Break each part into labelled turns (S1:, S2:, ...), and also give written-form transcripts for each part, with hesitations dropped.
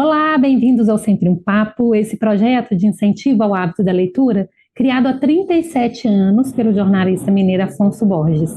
S1: Olá, bem-vindos ao Sempre um Papo, esse projeto de incentivo ao hábito da leitura, criado há 37 anos pelo jornalista mineiro Afonso Borges.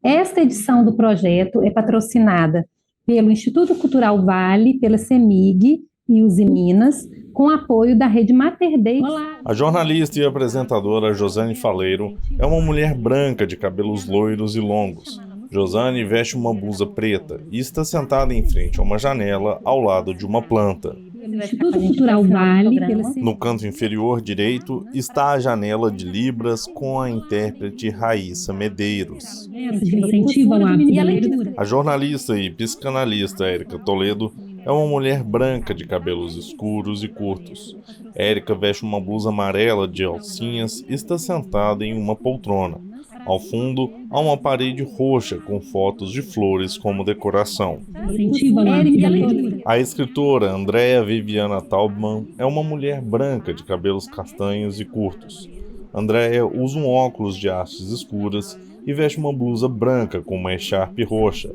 S1: Esta edição do projeto é patrocinada pelo Instituto Cultural Vale, pela CEMIG e Uzi Minas, com apoio da Rede Mater Dei.
S2: A jornalista e apresentadora Josane Faleiro é uma mulher branca de cabelos loiros e longos. Josane veste uma blusa preta e está sentada em frente a uma janela ao lado de uma planta.
S1: Instituto Cultural Vale,
S2: No canto inferior direito está a janela de Libras com a intérprete Raíssa Medeiros.
S1: incentivo ao hábito da leitura.
S2: A jornalista e psicanalista Érica Toledo é uma mulher branca de cabelos escuros e curtos. Érica veste uma blusa amarela de alcinhas e está sentada em uma poltrona. Ao fundo, há uma parede roxa com fotos de flores como decoração.
S1: Incentivo ao hábito da leitura.
S2: A escritora Andrea Viviana Taubman é uma mulher branca de cabelos castanhos e curtos. Andrea usa um óculos de hastes escuras e veste uma blusa branca com uma echarpe roxa.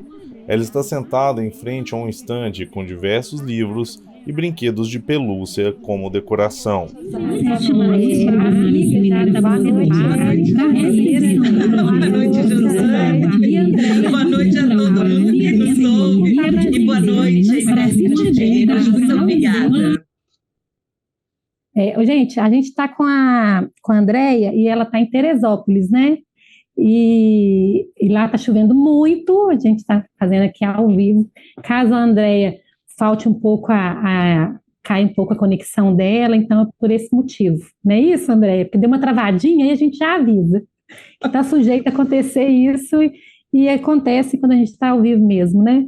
S2: Ela está sentada em frente a um estande com diversos livros e brinquedos de pelúcia como decoração.
S3: Boa noite, Josane. Boa noite a todo mundo que nos ouve. E boa noite, Brasileiras. Muito obrigada.
S1: Gente, a gente está com a Andréia e ela está em Teresópolis, né? E lá está chovendo muito, a gente está fazendo aqui ao vivo. Caso a Andréia falte um pouco, cai um pouco a conexão dela, então é por esse motivo. Não é isso, Andréia? Porque deu uma travadinha e a gente já avisa que está sujeito a acontecer isso e acontece quando a gente está ao vivo mesmo, né?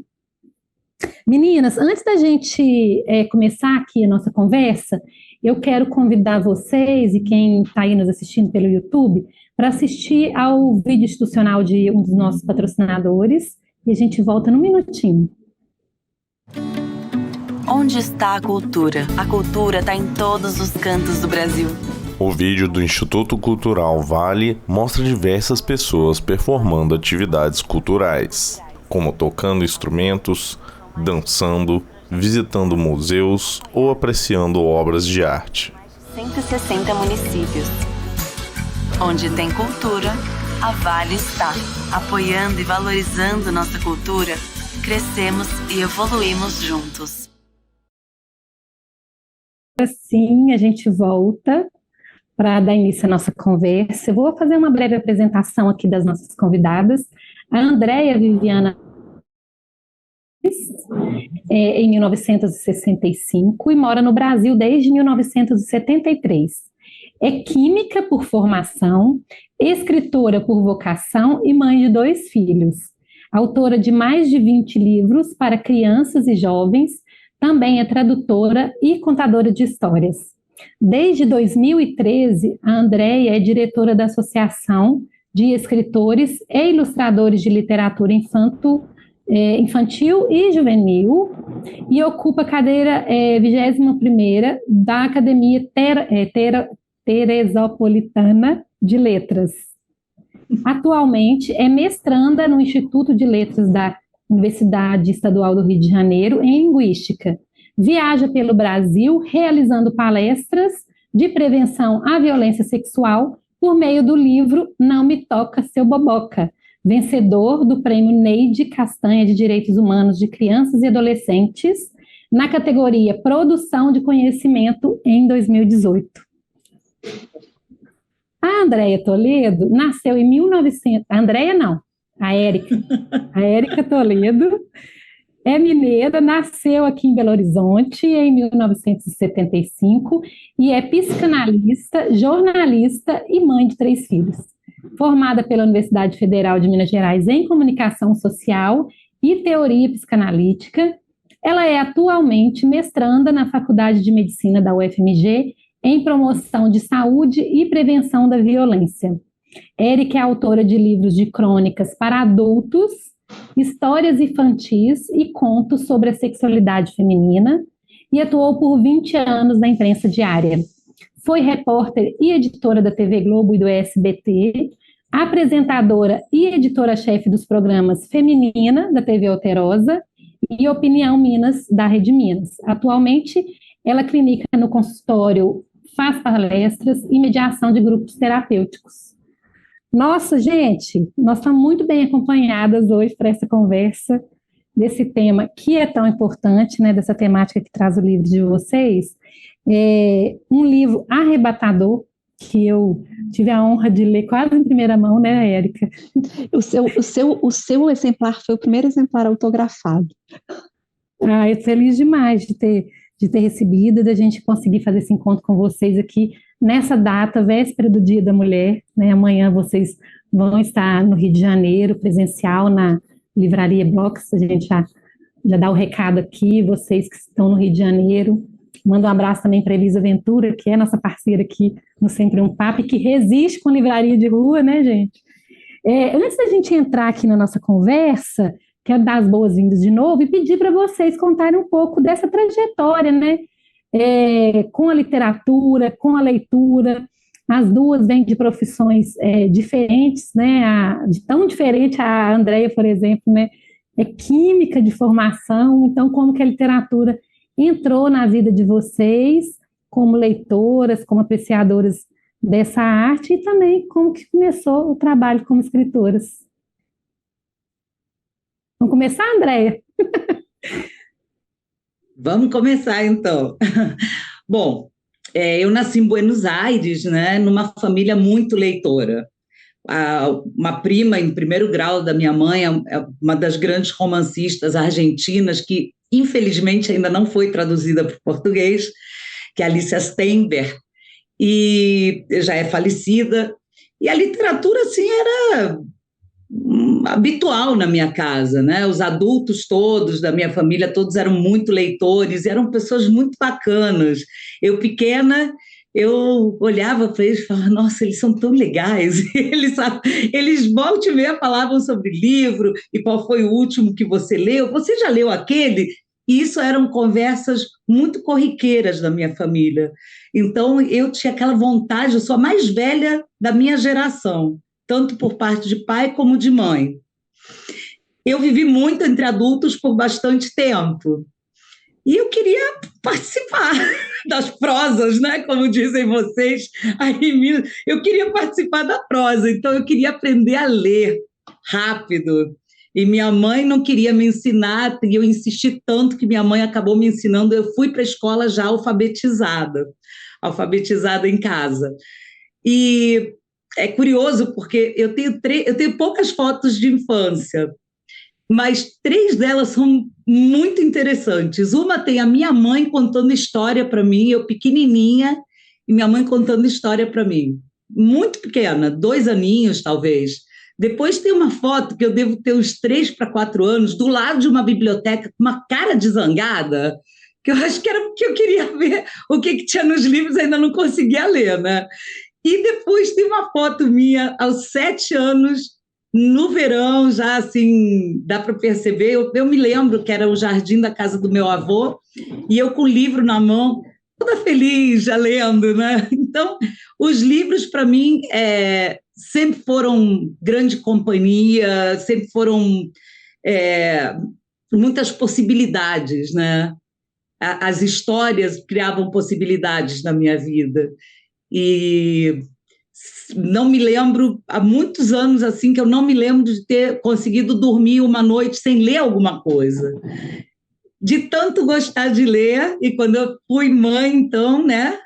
S1: Meninas, antes da gente começar aqui a nossa conversa, eu quero convidar vocês e quem está aí nos assistindo pelo YouTube para assistir ao vídeo institucional de um dos nossos patrocinadores e a gente volta num minutinho.
S4: Onde está a cultura? A cultura está em todos os cantos do Brasil.
S2: O vídeo do Instituto Cultural Vale mostra diversas pessoas performando atividades culturais, como tocando instrumentos, dançando, visitando museus ou apreciando obras de arte.
S4: 160 municípios. Onde tem cultura, a Vale está. Apoiando e valorizando nossa cultura, crescemos e evoluímos juntos.
S1: Assim, a gente volta para dar início à nossa conversa. Eu vou fazer uma breve apresentação aqui das nossas convidadas. A Andrea Viviana em 1965 e mora no Brasil desde 1973. É química por formação, escritora por vocação e mãe de 2 filhos. Autora de mais de 20 livros para crianças e jovens, também é tradutora e contadora de histórias. Desde 2013, a Andrea é diretora da Associação de Escritores e Ilustradores de Literatura Infantil e Juvenil e ocupa a cadeira 21ª da Academia Teresopolitana de Letras. Atualmente é mestranda no Instituto de Letras da Universidade Estadual do Rio de Janeiro em Linguística. Viaja pelo Brasil realizando palestras de prevenção à violência sexual por meio do livro Não Me Toca Seu Boboca, vencedor do Prêmio Neide Castanha de Direitos Humanos de Crianças e Adolescentes, na categoria Produção de Conhecimento em 2018. A Andrea Toledo nasceu em 1900... A Andrea não, a Érica. A Érica Toledo é mineira, nasceu aqui em Belo Horizonte em 1975 e é psicanalista, jornalista e mãe de 3 filhos. Formada pela Universidade Federal de Minas Gerais em Comunicação Social e Teoria Psicanalítica, ela é atualmente mestranda na Faculdade de Medicina da UFMG em Promoção de Saúde e Prevenção da Violência. Érica é autora de livros de crônicas para adultos, histórias infantis e contos sobre a sexualidade feminina e atuou por 20 anos na imprensa diária. Foi repórter e editora da TV Globo e do SBT, apresentadora e editora-chefe dos programas Feminina, da TV Alterosa, e Opinião Minas, da Rede Minas. Atualmente, ela clinica no consultório, faz palestras e mediação de grupos terapêuticos. Nossa, gente, nós estamos muito bem acompanhadas hoje para essa conversa desse tema que é tão importante, né, dessa temática que traz o livro de vocês. Um livro arrebatador, que eu tive a honra de ler quase em primeira mão, né, Érica?
S5: O seu exemplar foi o primeiro exemplar autografado.
S1: Eu estou feliz demais de ter recebido, da gente conseguir fazer esse encontro com vocês aqui nessa data, véspera do Dia da Mulher, né? Amanhã vocês vão estar no Rio de Janeiro, presencial, na Livraria Blocks. A gente já dá o recado aqui, vocês que estão no Rio de Janeiro. Manda um abraço também para a Elisa Ventura, que é nossa parceira aqui no Sempre um Papo, e que resiste com livraria de rua, né, gente? Antes da gente entrar aqui na nossa conversa, quero dar as boas-vindas de novo e pedir para vocês contarem um pouco dessa trajetória, né? Com a literatura, com a leitura. As duas vêm de profissões diferentes, né? Tão diferente a Andréia, por exemplo, né? É química de formação, então como que a literatura entrou na vida de vocês como leitoras, como apreciadoras dessa arte, e também como que começou o trabalho como escritoras. Vamos começar, Andréia?
S3: Vamos começar, então. Bom, eu nasci em Buenos Aires, né, numa família muito leitora. Uma prima em primeiro grau da minha mãe é uma das grandes romancistas argentinas que, infelizmente, ainda não foi traduzida para o português, que é Alicia Steinberg, e já é falecida. E a literatura, assim, era habitual na minha casa, né? Os adultos todos da minha família, todos eram muito leitores, eram pessoas muito bacanas. Eu, pequena, eu olhava para eles e falava, nossa, eles são tão legais, eles volta e meia falavam sobre livro, e qual foi o último que você leu? Você já leu aquele? E isso eram conversas muito corriqueiras da minha família. Então, eu tinha aquela vontade, eu sou a mais velha da minha geração, tanto por parte de pai como de mãe. Eu vivi muito entre adultos por bastante tempo. E eu queria participar das prosas, né? Como dizem vocês aí em Minas. Eu queria participar da prosa, então eu queria aprender a ler rápido. E minha mãe não queria me ensinar, e eu insisti tanto que minha mãe acabou me ensinando. Eu fui para a escola já alfabetizada em casa. E é curioso, porque eu tenho poucas fotos de infância, mas 3 delas são muito interessantes. Uma tem a minha mãe contando história para mim, eu pequenininha, e minha mãe contando história para mim. Muito pequena, 2 aninhos talvez. Depois tem uma foto que eu devo ter uns 3 para 4 anos, do lado de uma biblioteca, com uma cara de zangada, que eu acho que era porque eu queria ver o que tinha nos livros, ainda não conseguia ler, né? E depois tem uma foto minha aos 7 anos, no verão, já assim, dá para perceber, eu me lembro que era o jardim da casa do meu avô, e eu com o livro na mão, toda feliz, já lendo, né? Então, os livros, para mim, sempre foram grande companhia, sempre foram muitas possibilidades, né? As histórias criavam possibilidades na minha vida. E não me lembro, há muitos anos assim, que eu não me lembro de ter conseguido dormir uma noite sem ler alguma coisa. De tanto gostar de ler, e quando eu fui mãe, então, né,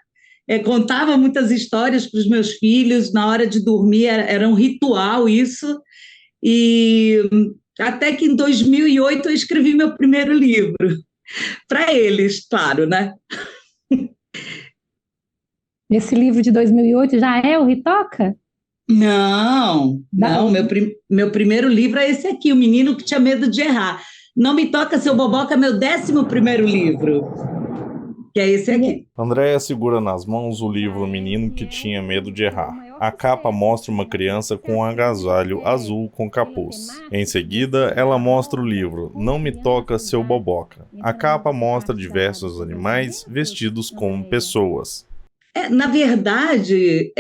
S3: contava muitas histórias para os meus filhos, na hora de dormir era um ritual isso, e até que em 2008 eu escrevi meu primeiro livro, para eles, claro, né?
S1: Esse livro de 2008 já é o Ritoca?
S3: Não, meu primeiro livro é esse aqui, O Menino que Tinha Medo de Errar. Não Me Toca, Seu Boboca, meu 11º livro, que é esse aqui.
S2: Andréia segura nas mãos o livro O Menino que Tinha Medo de Errar. A capa mostra uma criança com um agasalho azul com capuz. Em seguida, ela mostra o livro Não Me Toca, Seu Boboca. A capa mostra diversos animais vestidos como pessoas.
S3: Na verdade,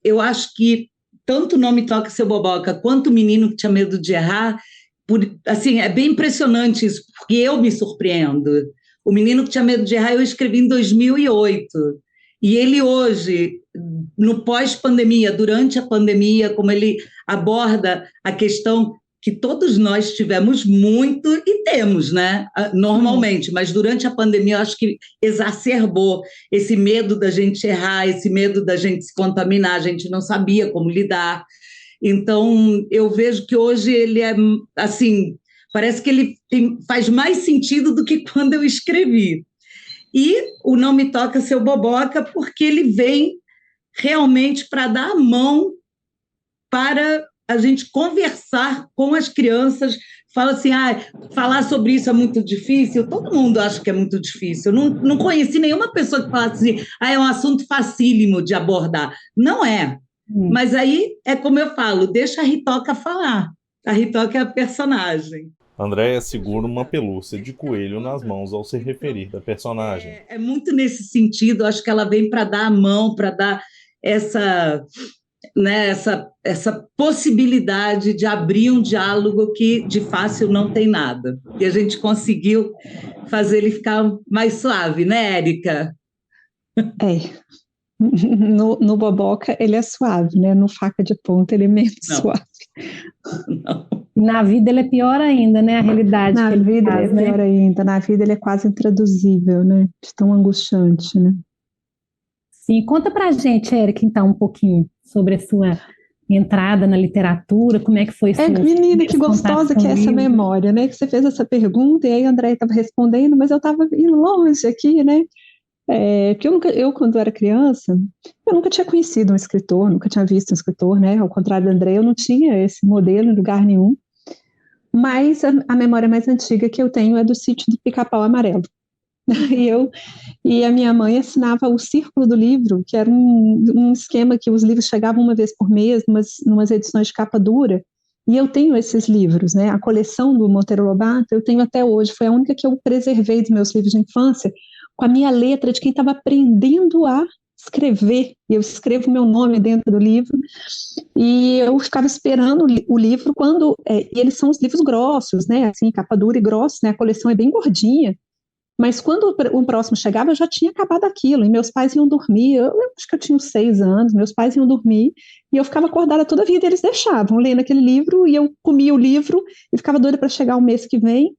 S3: eu acho que tanto Não Me Toca, Seu Boboca quanto O Menino que Tinha Medo de Errar assim, é bem impressionante isso, porque eu me surpreendo. O Menino que Tinha Medo de Errar eu escrevi em 2008. E ele hoje, no pós-pandemia, durante a pandemia, como ele aborda a questão que todos nós tivemos muito e temos, né? Normalmente, mas durante a pandemia eu acho que exacerbou esse medo da gente errar, esse medo da gente se contaminar, a gente não sabia como lidar. Então, eu vejo que hoje ele é, assim, parece que ele faz mais sentido do que quando eu escrevi. E o Não Me Toca Seu Boboca, porque ele vem realmente para dar a mão para a gente conversar com as crianças. Fala assim, falar sobre isso é muito difícil. Todo mundo acha que é muito difícil. Não conheci nenhuma pessoa que falasse assim, é um assunto facílimo de abordar. Não é. Mas aí é como eu falo, deixa a Ritoca falar. A Ritoca é a personagem.
S2: Andréia segura uma pelúcia de coelho nas mãos ao se referir da personagem.
S3: É muito nesse sentido, acho que ela vem para dar a mão, para dar essa, né, essa possibilidade de abrir um diálogo que de fácil não tem nada. E a gente conseguiu fazer ele ficar mais suave, né, Érica?
S5: É. No Boboca ele é suave, né? No Faca de Ponta ele é menos suave.
S3: Não.
S1: Na vida ele é pior ainda, né? A realidade
S5: Na
S1: que ele
S5: vida
S1: faz,
S5: ele é pior ainda. Na vida ele é quase intraduzível, né? De tão angustiante, né?
S1: Sim, conta pra gente, Érica, então, um pouquinho sobre a sua entrada na literatura, como é que foi
S5: Menina, que gostosa que é essa memória, né? Que você fez essa pergunta e aí a Andréia estava respondendo, mas eu estava indo longe aqui, né? Porque eu, quando era criança, eu nunca tinha conhecido um escritor, nunca tinha visto um escritor, né? Ao contrário da Andréia, eu não tinha esse modelo em lugar nenhum. Mas a memória mais antiga que eu tenho é do Sítio do Pica-Pau Amarelo. E a minha mãe assinava o Círculo do Livro, que era um esquema que os livros chegavam uma vez por mês, numas edições de capa dura, e eu tenho esses livros, né? A coleção do Monteiro Lobato eu tenho até hoje, foi a única que eu preservei dos meus livros de infância, com a minha letra de quem estava aprendendo a escrever, e eu escrevo meu nome dentro do livro, e eu ficava esperando o livro e eles são os livros grossos, né? Assim, capa dura e grossos, né? A coleção é bem gordinha, mas quando o próximo chegava, eu já tinha acabado aquilo, e meus pais iam dormir, eu acho que eu tinha uns 6 anos, meus pais iam dormir, e eu ficava acordada toda a vida, e eles deixavam, lendo aquele livro, e eu comia o livro, e ficava doida para chegar o mês que vem,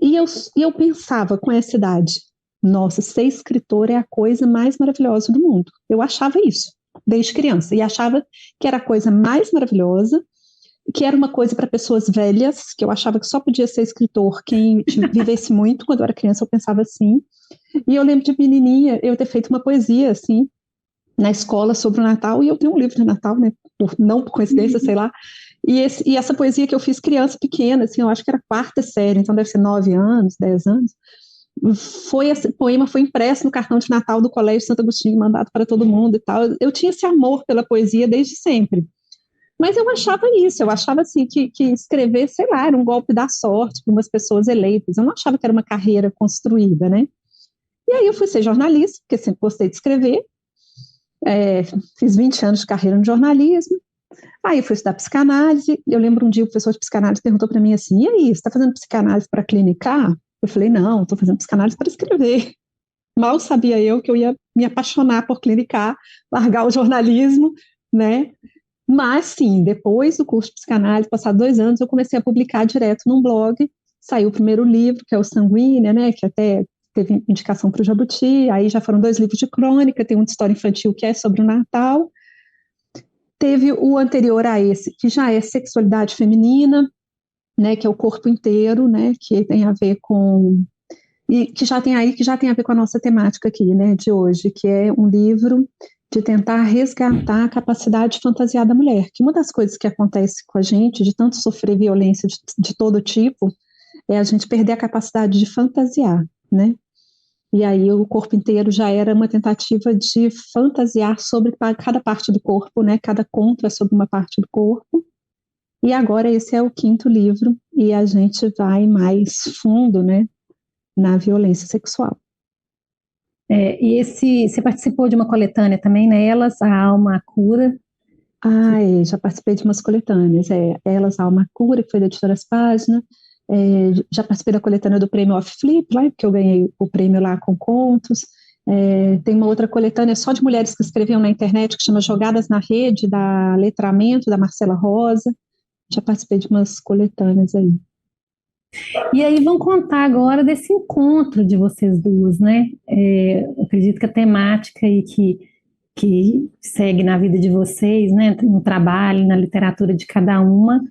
S5: e eu pensava com essa idade, nossa, ser escritor é a coisa mais maravilhosa do mundo. Eu achava isso, desde criança, e achava que era a coisa mais maravilhosa, que era uma coisa para pessoas velhas, que eu achava que só podia ser escritor quem vivesse muito. Quando eu era criança eu pensava assim, e eu lembro de menininha eu ter feito uma poesia assim na escola sobre o Natal, e eu tenho um livro de Natal, né, não por coincidência, sei lá, e essa poesia que eu fiz criança pequena, assim, eu acho que era 4ª série, então deve ser 9 anos, 10 anos, esse poema foi impresso no cartão de Natal do Colégio Santo Agostinho, mandado para todo mundo e tal. Eu tinha esse amor pela poesia desde sempre. Mas eu achava isso, eu achava assim que escrever, sei lá, era um golpe da sorte para umas pessoas eleitas, eu não achava que era uma carreira construída, né? E aí eu fui ser jornalista, porque sempre gostei de escrever, fiz 20 anos de carreira no jornalismo, aí eu fui estudar psicanálise, eu lembro um dia o professor de psicanálise perguntou para mim assim, e aí, você está fazendo psicanálise para clinicar? Eu falei, não, estou fazendo psicanálise para escrever. Mal sabia eu que eu ia me apaixonar por clinicar, largar o jornalismo, né? Mas, sim, depois do curso de psicanálise, passados 2 anos, eu comecei a publicar direto num blog. Saiu o primeiro livro, que é o Sanguínea, né, que até teve indicação para o Jabuti. Aí já foram 2 livros de crônica, tem um de história infantil que é sobre o Natal. Teve o anterior a esse, que já é sexualidade feminina, né, que é o corpo inteiro, né, que tem a ver com... E que já tem a ver com a nossa temática aqui, né, de hoje, que é um livro de tentar resgatar a capacidade de fantasiar da mulher, que uma das coisas que acontece com a gente, de tanto sofrer violência de todo tipo, é a gente perder a capacidade de fantasiar, né? E aí o corpo inteiro já era uma tentativa de fantasiar sobre cada parte do corpo, né? Cada conto é sobre uma parte do corpo. E agora esse é o 5º livro, e a gente vai mais fundo, né? Na violência sexual.
S1: E você participou de uma coletânea também, né? Elas, a Alma, a Cura.
S5: Já participei de umas coletâneas. Elas, Alma Cura, que foi da Editoras Página. Já participei da coletânea do Prêmio Off Flip, lá, porque eu ganhei o prêmio lá com contos. Tem uma outra coletânea só de mulheres que escreviam na internet, que chama Jogadas na Rede, da Letramento, da Marcela Rosa. Já participei de umas coletâneas aí.
S1: E aí vamos contar agora desse encontro de vocês duas, né? Eu acredito que a temática aí que segue na vida de vocês, né, no trabalho, na literatura de cada uma,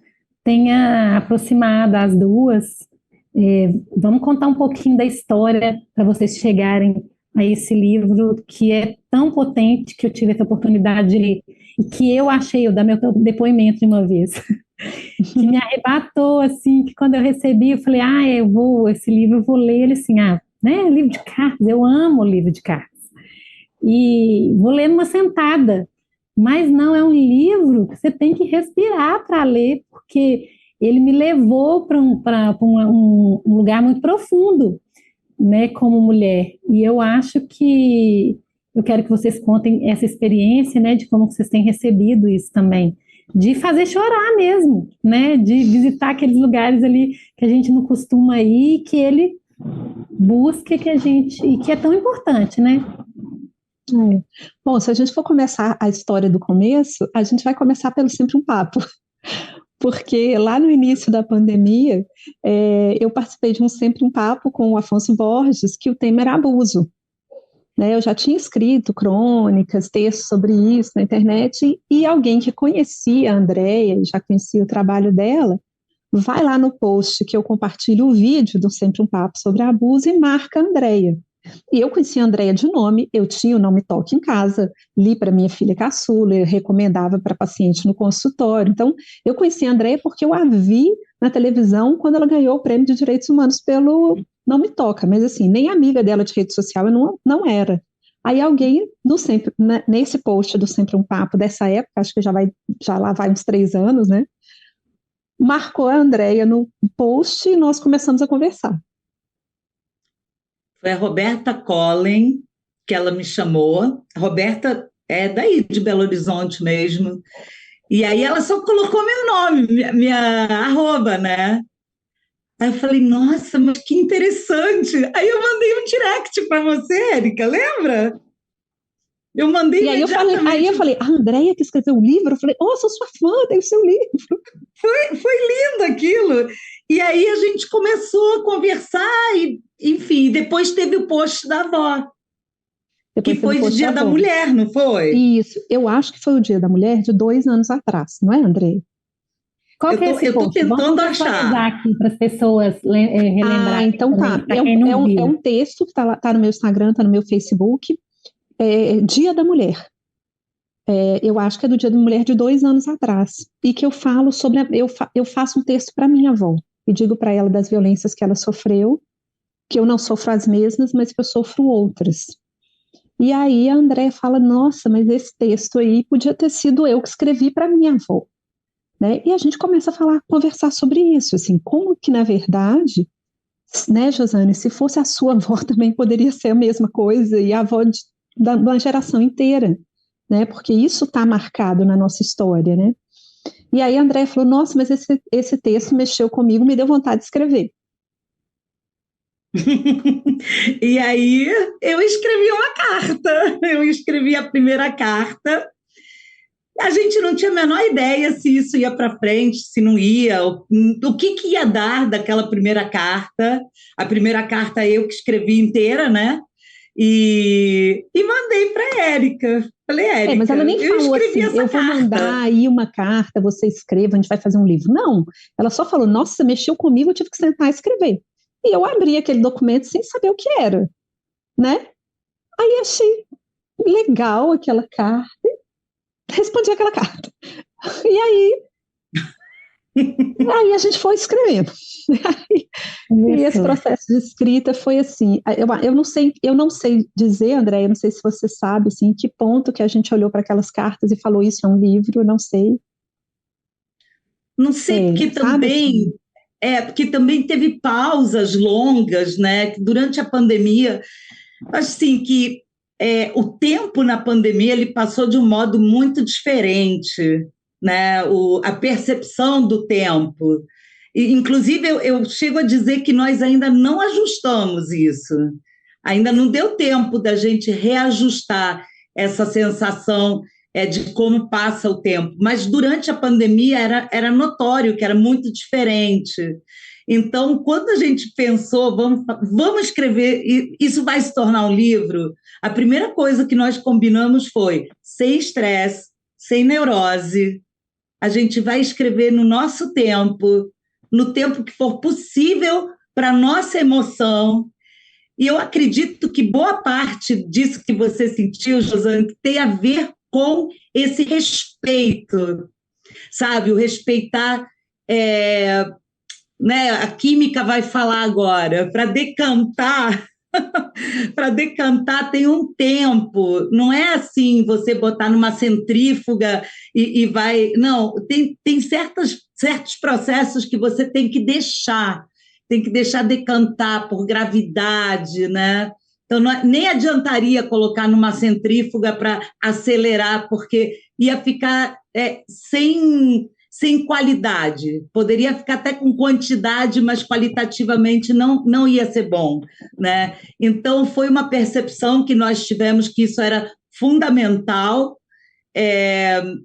S1: tenha aproximado as duas. Vamos contar um pouquinho da história para vocês chegarem a esse livro que é tão potente, que eu tive essa oportunidade de ler, e que eu achei, eu dar meu depoimento de uma vez, que me arrebatou, assim, que quando eu recebi, eu falei, esse livro eu vou ler, ele assim, né, livro de cartas, eu amo livro de cartas, e vou ler numa sentada, mas não, é um livro que você tem que respirar para ler, porque ele me levou para um lugar muito profundo, né, como mulher, e eu acho que eu quero que vocês contem essa experiência, né, de como vocês têm recebido isso também, de fazer chorar mesmo, né, de visitar aqueles lugares ali que a gente não costuma ir, que ele busca, e que é tão importante, né?
S5: Bom, se a gente for começar a história do começo, a gente vai começar pelo Sempre um Papo, porque lá no início da pandemia, eu participei de um Sempre um Papo com o Afonso Borges, que o tema era abuso. Né, eu já tinha escrito crônicas, textos sobre isso na internet, e alguém que conhecia a Andréia, já conhecia o trabalho dela, vai lá no post que eu compartilho o vídeo do Sempre um Papo sobre abuso e marca a Andréia. E eu conhecia a Andréia de nome, eu tinha o Não Me Toque em casa, li para minha filha caçula, eu recomendava para paciente no consultório. Então, eu conheci a Andréia porque eu a vi na televisão quando ela ganhou o Prêmio de Direitos Humanos pelo Não Me Toca, mas assim, nem amiga dela de rede social eu não era. Aí alguém, nesse post do Sempre um Papo dessa época, acho que já lá vai uns 3 anos, né? Marcou a Andréia no post e nós começamos a conversar.
S3: Foi a Roberta Collen que ela me chamou. A Roberta é daí, de Belo Horizonte mesmo. E aí ela só colocou meu nome, minha arroba, né? Aí eu falei, nossa, mas que interessante. Aí eu mandei um direct para você, Érica, lembra? Eu mandei imediatamente.
S5: Aí eu falei, a Andréia que escreveu o livro? Eu falei, sou sua fã, tem o seu livro.
S3: Foi lindo aquilo. E aí a gente começou a conversar e, enfim, depois teve o post da avó. Que foi de Dia da Mulher, não foi?
S5: Isso, eu acho que foi o Dia da Mulher de 2 anos atrás, não é, Andréia?
S1: Qual que é esse post?
S3: Eu estou tentando
S1: achar aqui para as pessoas relembrarem.
S5: Então tá. É um texto que está no meu Instagram, está no meu Facebook. Dia da Mulher. Eu acho que é do Dia da Mulher de 2 anos atrás. E que eu falo sobre. Eu faço um texto para minha avó e digo para ela das violências que ela sofreu, que eu não sofro as mesmas, mas que eu sofro outras. E aí a Andréia fala: nossa, mas esse texto aí podia ter sido eu que escrevi para minha avó. Né? E a gente começa a conversar sobre isso, assim, como que, na verdade, né, Josane, se fosse a sua avó também poderia ser a mesma coisa, e a avó da uma geração inteira, né, porque isso está marcado na nossa história, né? E aí a Andréia falou, nossa, mas esse texto mexeu comigo, me deu vontade de escrever.
S3: E aí eu escrevi uma carta, eu escrevi a primeira carta. A gente não tinha a menor ideia se isso ia para frente, se não ia, o que ia dar daquela primeira carta. A primeira carta eu que escrevi inteira, né? E mandei para a Érica. Falei, Érica,
S5: mas ela nem falou assim, eu vou mandar aí uma carta, você escreva, a gente vai fazer um livro. Não, ela só falou, nossa, mexeu comigo, eu tive que sentar e escrever. E eu abri aquele documento sem saber o que era, né? Aí achei legal aquela carta, respondi aquela carta. E aí a gente foi escrevendo. E esse processo de escrita foi assim, eu não sei dizer, André, eu não sei se você sabe, assim, em que ponto que a gente olhou para aquelas cartas e falou, isso é um livro, eu não sei.
S3: Não sei, porque também... porque também teve pausas longas, né? Durante a pandemia, assim, que o tempo na pandemia ele passou de um modo muito diferente, né? A percepção do tempo. E, inclusive, eu chego a dizer que nós ainda não ajustamos isso. Ainda não deu tempo da gente reajustar essa sensação de como passa o tempo. Mas durante a pandemia era notório que era muito diferente. Então, quando a gente pensou, vamos escrever, isso vai se tornar um livro, a primeira coisa que nós combinamos foi, sem estresse, sem neurose, a gente vai escrever no nosso tempo, no tempo que for possível para a nossa emoção. E eu acredito que boa parte disso que você sentiu, Josane, tem a ver com esse respeito, sabe? O respeitar... né, a química vai falar agora, para decantar, para decantar tem um tempo, não é assim você botar numa centrífuga e vai... Não, tem certos processos que você tem que deixar decantar por gravidade, né? Então, nem adiantaria colocar numa centrífuga para acelerar, porque ia ficar sem qualidade, poderia ficar até com quantidade, mas qualitativamente não ia ser bom, né? Então, foi uma percepção que nós tivemos que isso era fundamental.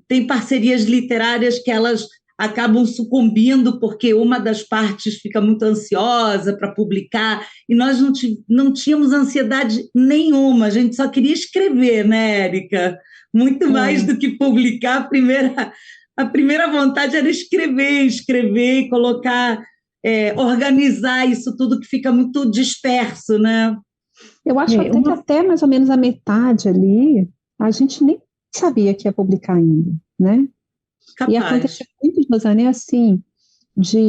S3: Tem parcerias literárias que elas acabam sucumbindo porque uma das partes fica muito ansiosa para publicar, e nós não tínhamos ansiedade nenhuma, a gente só queria escrever, né, Érica? Muito mais do que publicar. A primeira vontade era escrever e colocar, organizar isso tudo que fica muito disperso, né?
S5: Eu acho que até mais ou menos a metade ali, a gente nem sabia que ia publicar ainda, né?
S3: Capaz.
S5: E aconteceu muito, Josane, assim,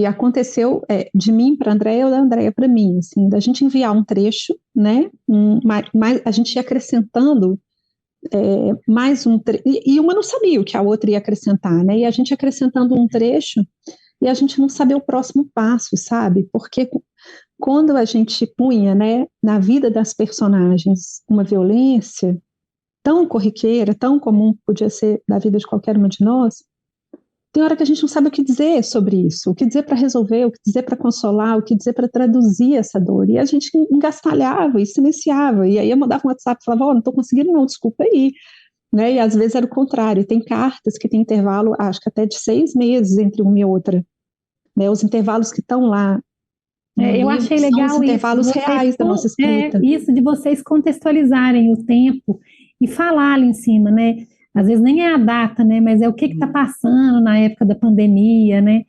S5: aconteceu de mim para a Andréia ou da Andréia para mim, assim, da gente enviar um trecho, né? A gente ia acrescentando mais um trecho, e uma não sabia o que a outra ia acrescentar, né? E a gente acrescentando um trecho e a gente não sabia o próximo passo, sabe? Porque quando a gente punha, né, na vida das personagens uma violência tão corriqueira, tão comum que podia ser da vida de qualquer uma de nós, tem hora que a gente não sabe o que dizer sobre isso, o que dizer para resolver, o que dizer para consolar, o que dizer para traduzir essa dor. E a gente engastalhava e silenciava, e aí eu mandava um WhatsApp e falava, não estou conseguindo não, desculpa aí. Né? E às vezes era o contrário, tem cartas que tem intervalo, acho que até de 6 meses entre uma e outra. Né? Os intervalos que estão lá,
S1: eu achei legal
S5: são os intervalos reais da nossa escrita.
S1: Isso de vocês contextualizarem o tempo e falar ali em cima, né? Às vezes nem é a data, né? Mas é o que está passando na época da pandemia, né?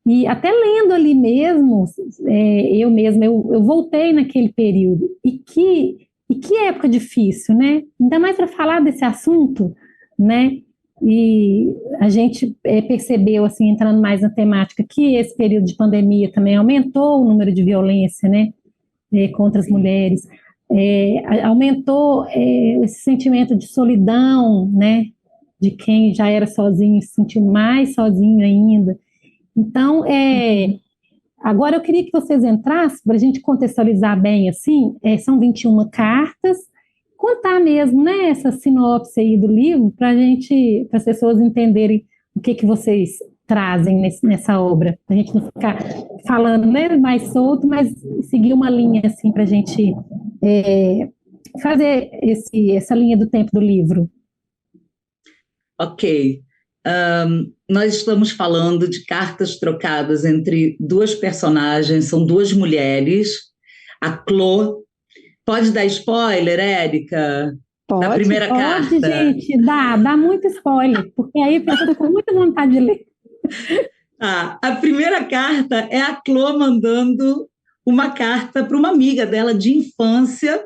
S1: E até lendo ali mesmo, eu voltei naquele período. E que época difícil, né? Ainda mais para falar desse assunto, né? E a gente percebeu, assim, entrando mais na temática, que esse período de pandemia também aumentou o número de violência, né? Contra as mulheres. Aumentou esse sentimento de solidão, né? De quem já era sozinho se sentiu mais sozinho ainda. Então, agora eu queria que vocês entrassem, para a gente contextualizar bem, assim, são 21 cartas, contar mesmo, né, essa sinopse aí do livro, para as pessoas entenderem o que vocês trazem nessa obra, para a gente não ficar falando, né, mais solto, mas seguir uma linha, assim, para a gente fazer essa linha do tempo do livro.
S3: Ok. Nós estamos falando de cartas trocadas entre duas personagens, são duas mulheres. A Clô. Pode dar spoiler, Érica?
S5: Pode,
S3: da primeira carta?
S1: Pode, gente, dá muito spoiler, porque aí a pessoa fica com muita vontade de ler.
S3: A primeira carta é a Clô mandando uma carta para uma amiga dela de infância.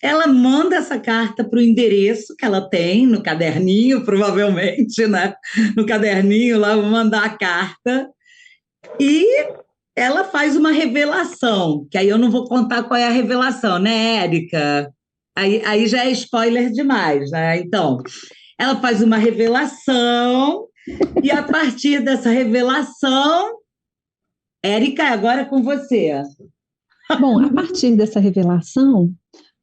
S3: Ela manda essa carta para o endereço que ela tem no caderninho, provavelmente, né? No caderninho lá, vou mandar a carta. E ela faz uma revelação, que aí eu não vou contar qual é a revelação, né, Érica? Aí já é spoiler demais, né? Então, ela faz uma revelação, e a partir dessa revelação, Érica, agora é com você.
S5: Bom, a partir dessa revelação,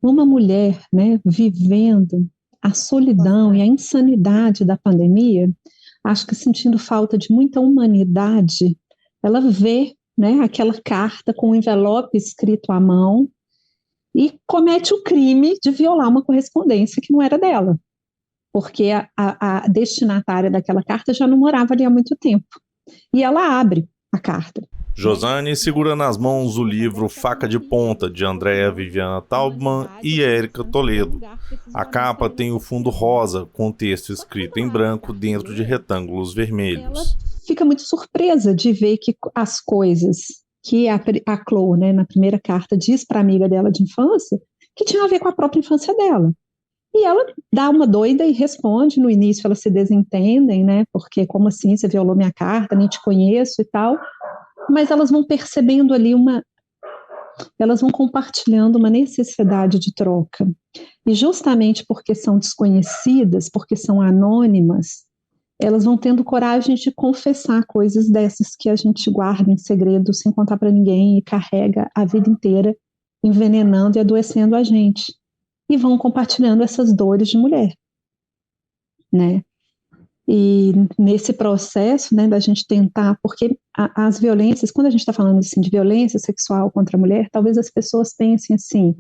S5: uma mulher, né, vivendo a solidão e a insanidade da pandemia, acho que sentindo falta de muita humanidade, ela vê, né, aquela carta com o envelope escrito à mão e comete o crime de violar uma correspondência que não era dela, porque a destinatária daquela carta já não morava ali há muito tempo. E ela abre a carta.
S2: Josane segura nas mãos o livro Faca de Ponta, de Andréa Viviana Taubman e Érica Toledo. A capa tem o fundo rosa, com texto escrito em branco dentro de retângulos vermelhos.
S5: Ela fica muito surpresa de ver que as coisas que a Chloe, né, na primeira carta, diz para a amiga dela de infância, que tinham a ver com a própria infância dela. E ela dá uma doida e responde. No início elas se desentendem, né, porque como assim, você violou minha carta, nem te conheço e tal. Mas elas vão percebendo ali elas vão compartilhando uma necessidade de troca. E justamente porque são desconhecidas, porque são anônimas, elas vão tendo coragem de confessar coisas dessas que a gente guarda em segredo, sem contar para ninguém, e carrega a vida inteira, envenenando e adoecendo a gente. E vão compartilhando essas dores de mulher, né? E nesse processo, né, da gente tentar, porque as violências, quando a gente está falando assim, de violência sexual contra a mulher, talvez as pessoas pensem assim,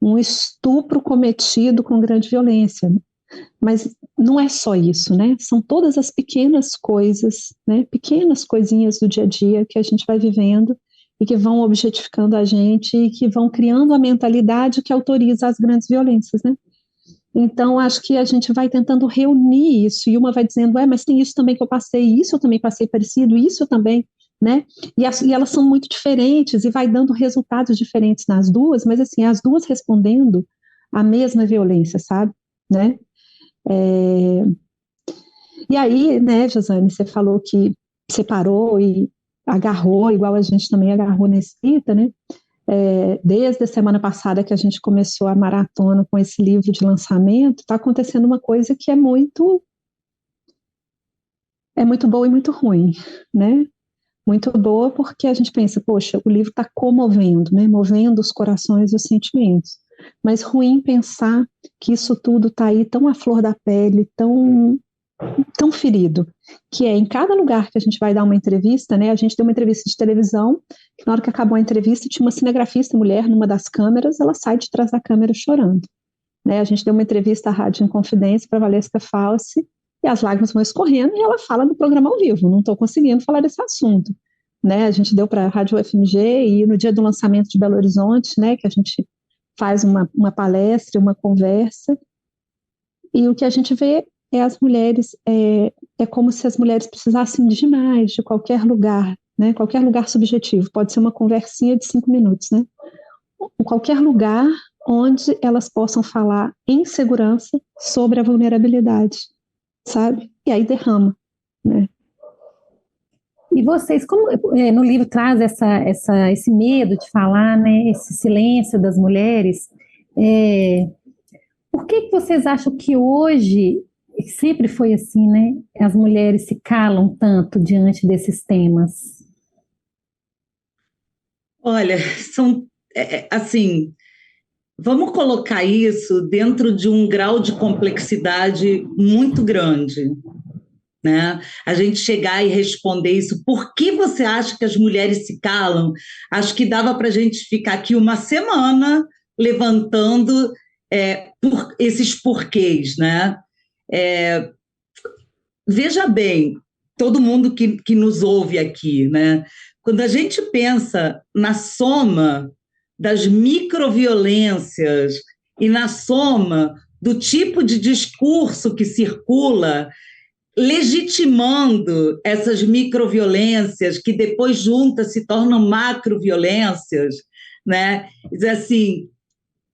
S5: um estupro cometido com grande violência, mas não é só isso, né? São todas as pequenas coisas, né, pequenas coisinhas do dia a dia que a gente vai vivendo e que vão objetificando a gente e que vão criando a mentalidade que autoriza as grandes violências, né? Então, acho que a gente vai tentando reunir isso, e uma vai dizendo, mas tem isso também que eu passei, isso eu também passei parecido, isso eu também, né? E elas são muito diferentes, e vai dando resultados diferentes nas duas, mas assim, as duas respondendo à mesma violência, sabe? Né? E aí, né, Josane, você falou que separou e agarrou, igual a gente também agarrou na escrita, né? Desde a semana passada que a gente começou a maratona com esse livro de lançamento, está acontecendo uma coisa que é muito boa e muito ruim, né? Muito boa porque a gente pensa, poxa, o livro está comovendo, né? Movendo os corações e os sentimentos. Mas ruim pensar que isso tudo está aí tão à flor da pele, tão ferido, que em cada lugar que a gente vai dar uma entrevista, né, a gente deu uma entrevista de televisão, que na hora que acabou a entrevista tinha uma cinegrafista mulher numa das câmeras, ela sai de trás da câmera chorando, né, a gente deu uma entrevista à Rádio Inconfidência para Valesca Falsi, e as lágrimas vão escorrendo, e ela fala do programa ao vivo, não estou conseguindo falar desse assunto, né, a gente deu para a Rádio UFMG, e no dia do lançamento de Belo Horizonte, né, que a gente faz uma palestra, uma conversa, e o que a gente vê as mulheres, é como se as mulheres precisassem demais de qualquer lugar, né? Qualquer lugar subjetivo, pode ser uma conversinha de 5 minutos, né? Qualquer lugar onde elas possam falar em segurança sobre a vulnerabilidade, sabe? E aí derrama, né?
S1: E vocês, como no livro traz esse medo de falar, né? Esse silêncio das mulheres, por que vocês acham que hoje sempre foi assim, né? As mulheres se calam tanto diante desses temas.
S3: Olha, assim, vamos colocar isso dentro de um grau de complexidade muito grande, né? A gente chegar e responder isso, por que você acha que as mulheres se calam? Acho que dava para a gente ficar aqui uma semana levantando por esses porquês, né? Veja bem, todo mundo que nos ouve aqui, né? Quando a gente pensa na soma das microviolências e na soma do tipo de discurso que circula, legitimando essas microviolências que depois juntas se tornam macroviolências, né? Diz assim,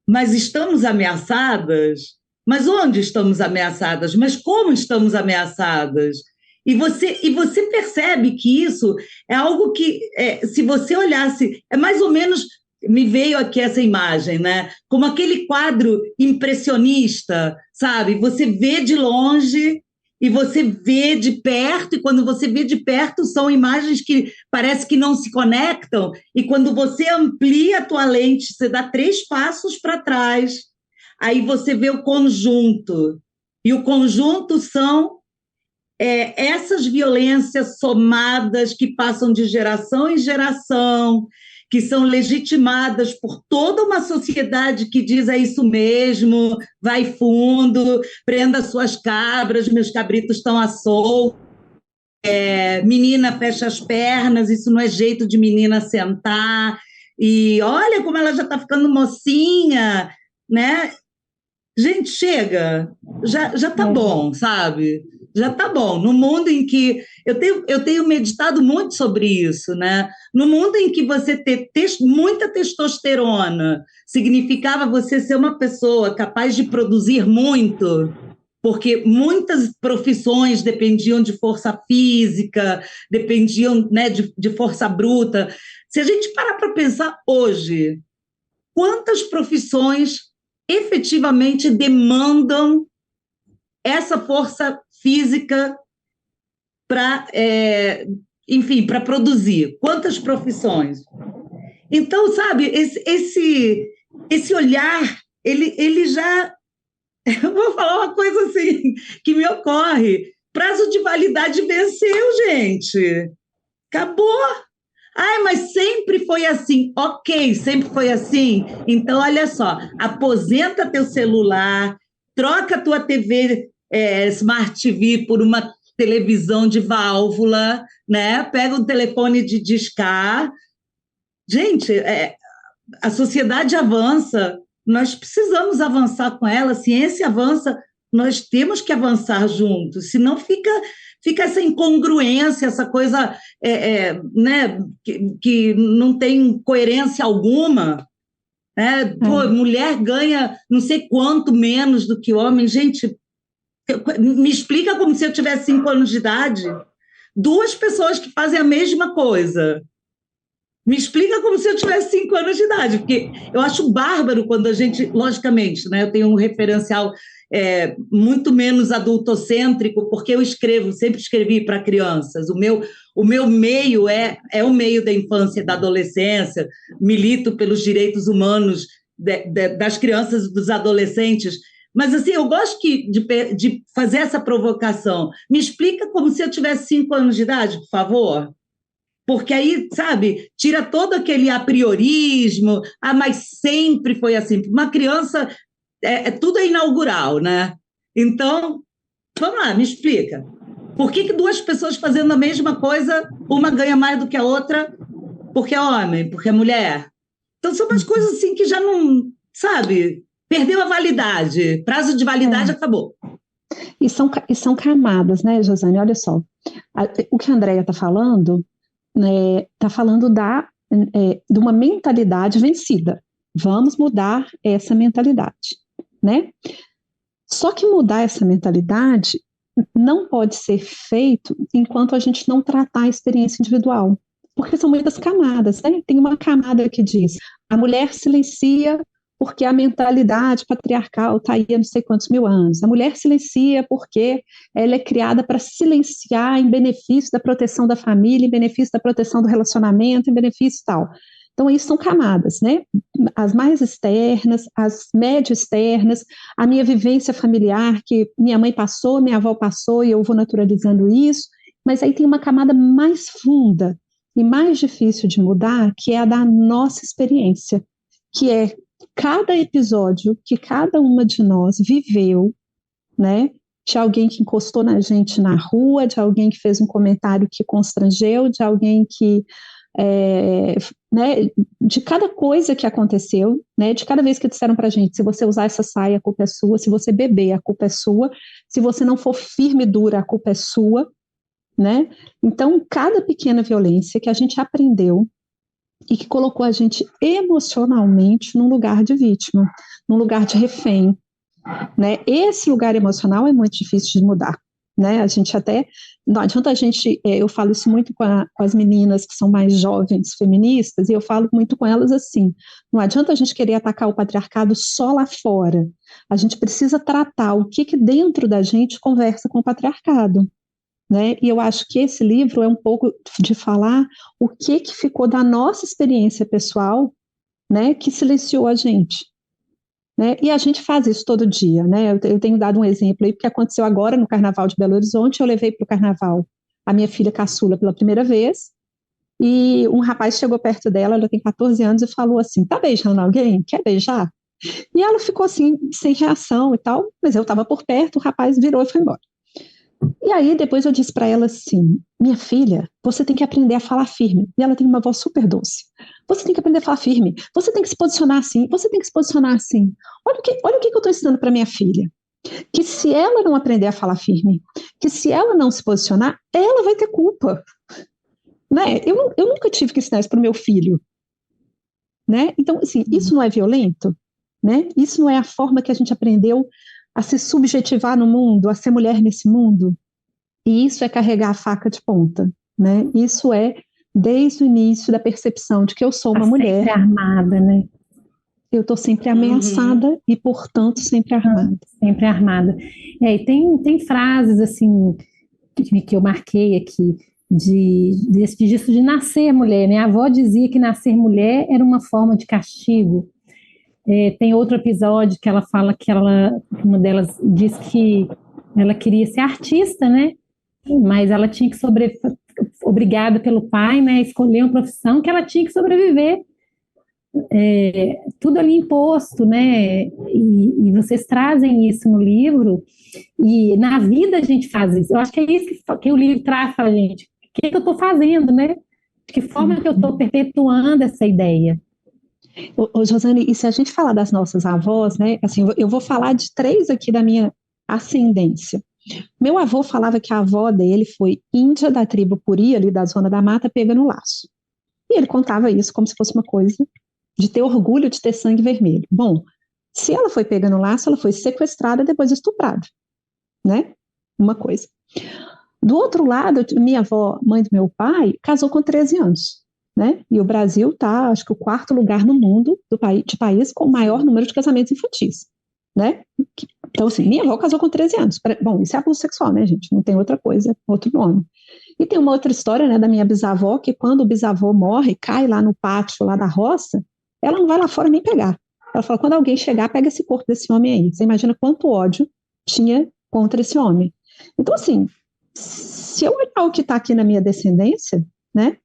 S3: mas estamos ameaçadas? Mas onde estamos ameaçadas? Mas como estamos ameaçadas? E você percebe que isso é algo que, se você olhasse, é mais ou menos, me veio aqui essa imagem, né? Como aquele quadro impressionista, sabe? Você vê de longe e você vê de perto, e quando você vê de perto são imagens que parece que não se conectam, e quando você amplia a tua lente, você dá 3 passos para trás, aí você vê o conjunto, e o conjunto são essas violências somadas que passam de geração em geração, que são legitimadas por toda uma sociedade que diz é isso mesmo, vai fundo, prenda suas cabras, meus cabritos estão à solta, menina fecha as pernas, isso não é jeito de menina sentar, e olha como ela já está ficando mocinha, né? Gente, chega, já tá bom, sabe? Já tá bom. No mundo em que eu tenho meditado muito sobre isso, né? No mundo em que você ter muita testosterona significava você ser uma pessoa capaz de produzir muito, porque muitas profissões dependiam de força física, dependiam, né, de força bruta. Se a gente parar para pensar hoje, quantas profissões efetivamente demandam essa força física para, enfim, para produzir? Quantas profissões? Então, sabe, esse olhar, ele já... Eu vou falar uma coisa assim, que me ocorre. Prazo de validade venceu, gente. Acabou. Ai, mas sempre foi assim. Ok, sempre foi assim. Então, olha só, aposenta teu celular, troca tua TV, Smart TV por uma televisão de válvula, né? Pega um telefone de discar. Gente, a sociedade avança, nós precisamos avançar com ela, a ciência avança, nós temos que avançar juntos, senão fica essa incongruência, essa coisa né, que não tem coerência alguma. Né? Pô, mulher ganha não sei quanto menos do que homem. Gente, me explica como se eu tivesse 5 anos de idade. 2 pessoas que fazem a mesma coisa. Me explica como se eu tivesse 5 anos de idade, porque eu acho bárbaro quando a gente, logicamente, né, eu tenho um referencial muito menos adultocêntrico, porque eu sempre escrevi para crianças. O meu meio é o meio da infância e da adolescência, milito pelos direitos humanos das crianças e dos adolescentes, mas assim, eu gosto de fazer essa provocação. Me explica como se eu tivesse 5 anos de idade, por favor. Porque aí, sabe, tira todo aquele apriorismo, mas sempre foi assim. Uma criança, tudo é inaugural, né? Então, vamos lá, me explica. Por que 2 pessoas fazendo a mesma coisa, uma ganha mais do que a outra, porque é homem, porque é mulher? Então, são umas coisas assim que já não, sabe, perdeu a validade, prazo de validade acabou.
S5: E são camadas, né, Josiane? Olha só, o que a Andréia está falando... Está falando de uma mentalidade vencida. Vamos mudar essa mentalidade, né? Só que mudar essa mentalidade não pode ser feito enquanto a gente não tratar a experiência individual, porque são muitas camadas, né? Tem uma camada que diz, a mulher silencia porque a mentalidade patriarcal está aí há não sei quantos mil anos. A mulher silencia porque ela é criada para silenciar em benefício da proteção da família, em benefício da proteção do relacionamento, em benefício tal. Então, isso são camadas, né? As mais externas, as médio externas, a minha vivência familiar, que minha mãe passou, minha avó passou, e eu vou naturalizando isso, mas aí tem uma camada mais funda e mais difícil de mudar, que é a da nossa experiência, que é cada episódio que cada uma de nós viveu, né, de alguém que encostou na gente na rua, de alguém que fez um comentário que constrangeu, de alguém que, né, de cada coisa que aconteceu, né, de cada vez que disseram pra gente, se você usar essa saia, a culpa é sua, se você beber, a culpa é sua, se você não for firme e dura, a culpa é sua, né, então cada pequena violência que a gente aprendeu e que colocou a gente emocionalmente num lugar de vítima, num lugar de refém, né? Esse lugar emocional é muito difícil de mudar, né? A gente até, não adianta a gente, eu falo isso muito com as meninas que são mais jovens, feministas, e eu falo muito com elas assim, não adianta a gente querer atacar o patriarcado só lá fora, a gente precisa tratar o que dentro da gente conversa com o patriarcado, né? E eu acho que esse livro é um pouco de falar o que ficou da nossa experiência pessoal, né, que silenciou a gente. Né? E a gente faz isso todo dia, né? Eu tenho dado um exemplo aí, porque aconteceu agora no Carnaval de Belo Horizonte, eu levei para o Carnaval a minha filha caçula pela primeira vez, e um rapaz chegou perto dela, ela tem 14 anos, e falou assim, tá beijando alguém? Quer beijar? E ela ficou assim, sem reação e tal, mas eu estava por perto, o rapaz virou e foi embora. E aí depois eu disse para ela assim, minha filha, você tem que aprender a falar firme. E ela tem uma voz super doce. Você tem que aprender a falar firme. Você tem que se posicionar assim. Você tem que se posicionar assim. Olha o que eu estou ensinando para minha filha. Que se ela não aprender a falar firme, que se ela não se posicionar, ela vai ter culpa. Né? Eu nunca tive que ensinar isso para o meu filho. Né? Então, assim, isso não é violento? Né? Isso não é a forma que a gente aprendeu a se subjetivar no mundo, a ser mulher nesse mundo? E isso é carregar a faca de ponta, né? Isso é desde o início da percepção de que eu sou uma mulher.
S1: Sempre armada, né?
S5: Eu estou sempre ameaçada e, portanto, sempre armada.
S1: Sempre armada. E tem frases, assim, que eu marquei aqui, disso de nascer mulher, né? A avó dizia que nascer mulher era uma forma de castigo. Tem outro episódio que ela fala que uma delas diz que ela queria ser artista, né? Mas ela tinha que obrigada pelo pai, né? Escolher uma profissão que ela tinha que sobreviver. Tudo ali imposto, né? E vocês trazem isso no livro, e na vida a gente faz isso. Eu acho que é isso que o livro traz para a gente. O que eu estou fazendo, né? De que forma que eu estou perpetuando essa ideia?
S5: Ô, Josane, e se a gente falar das nossas avós, né? Assim, eu vou falar de 3 aqui da minha ascendência. Meu avô falava que a avó dele foi índia da tribo Puri, ali da zona da mata, pega no laço. E ele contava isso como se fosse uma coisa de ter orgulho de ter sangue vermelho. Bom, se ela foi pega no laço, ela foi sequestrada, depois estuprada, né? Uma coisa. Do outro lado, minha avó, mãe do meu pai, casou com 13 anos, né? E o Brasil está, acho que, o 4º lugar no mundo de país com o maior número de casamentos infantis, né? Então, assim, minha avó casou com 13 anos. Bom, isso é abuso sexual, né, gente? Não tem outra coisa, outro nome. E tem uma outra história, né, da minha bisavó, que quando o bisavô morre, cai lá no pátio, lá da roça, ela não vai lá fora nem pegar. Ela fala, quando alguém chegar, pega esse corpo desse homem aí. Você imagina quanto ódio tinha contra esse homem. Então, assim, se eu olhar o que está aqui na minha descendência, né,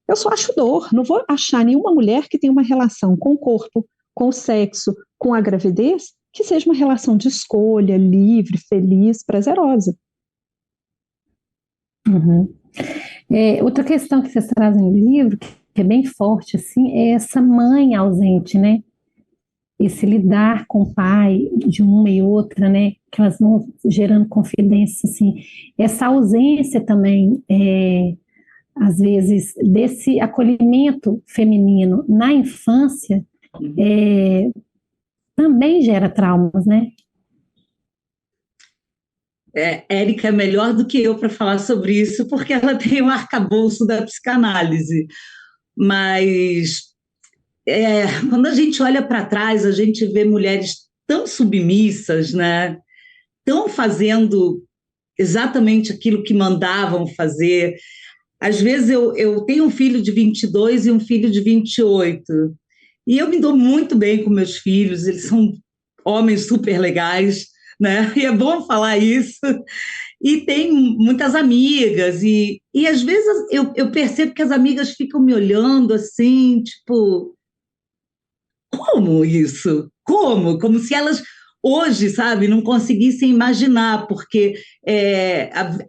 S5: eu só acho dor. Não vou achar nenhuma mulher que tenha uma relação com o corpo, com o sexo, com a gravidez, que seja uma relação de escolha, livre, feliz, prazerosa.
S1: Uhum. Outra questão que vocês trazem no livro, que é bem forte, assim, é essa mãe ausente, né? Esse lidar com o pai de uma e outra, né? Que elas vão gerando confidência, assim. Essa ausência também, às vezes, desse acolhimento feminino na infância, também gera traumas, né?
S3: Érica é melhor do que eu para falar sobre isso, porque ela tem o arcabouço da psicanálise. Mas quando a gente olha para trás, a gente vê mulheres tão submissas, né? Tão fazendo exatamente aquilo que mandavam fazer. Às vezes eu tenho um filho de 22 e um filho de 28, e eu me dou muito bem com meus filhos, eles são homens super legais, né? E é bom falar isso. E tem muitas amigas, e às vezes eu percebo que as amigas ficam me olhando assim, tipo, como isso? Como se elas hoje, sabe, não conseguissem imaginar, porque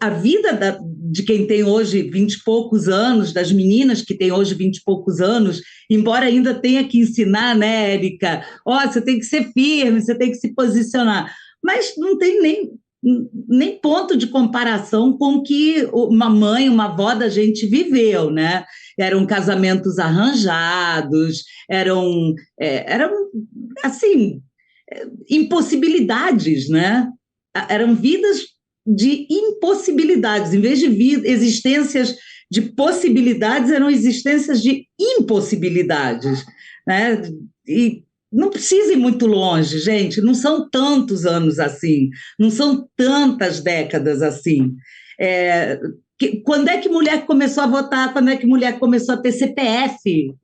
S3: a vida de quem tem hoje 20 e poucos anos, das meninas que têm hoje 20 e poucos anos, embora ainda tenha que ensinar, né, Érica? Você tem que ser firme, você tem que se posicionar, mas não tem nem ponto de comparação com o que uma mãe, uma avó da gente viveu, né? Eram casamentos arranjados, eram assim, impossibilidades, né? Eram vidas de impossibilidades. Em vez de existências de possibilidades, eram existências de impossibilidades, né? E não precisa ir muito longe, gente, não são tantos anos assim, não são tantas décadas assim. Quando é que mulher começou a votar? Quando é que mulher começou a ter CPF?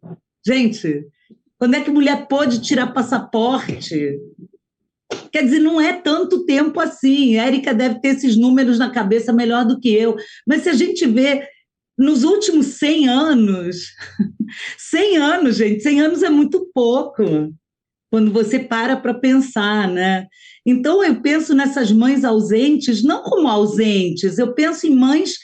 S3: Gente, quando é que mulher pôde tirar passaporte? Quer dizer, não é tanto tempo assim. A Érica deve ter esses números na cabeça melhor do que eu. Mas se a gente vê nos últimos 100 anos, 100 anos, gente, 100 anos é muito pouco, quando você para pensar, né? Então, eu penso nessas mães ausentes, não como ausentes, eu penso em mães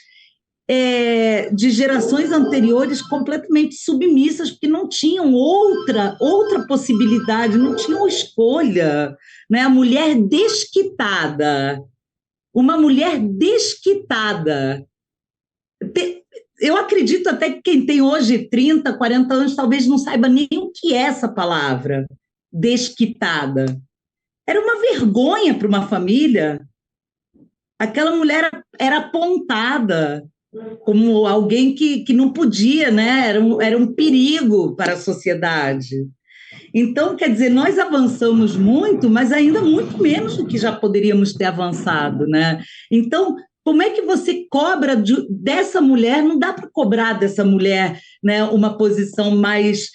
S3: de gerações anteriores completamente submissas, porque não tinham outra possibilidade, não tinham escolha, né? A mulher desquitada, uma mulher desquitada. Eu acredito até que quem tem hoje 30, 40 anos talvez não saiba nem o que é essa palavra, desquitada. Era uma vergonha para uma família. Aquela mulher era apontada como alguém que não podia, né? Era um perigo para a sociedade. Então, quer dizer, nós avançamos muito, mas ainda muito menos do que já poderíamos ter avançado, né? Então, como é que você cobra dessa mulher? Não dá para cobrar dessa mulher, né, uma posição mais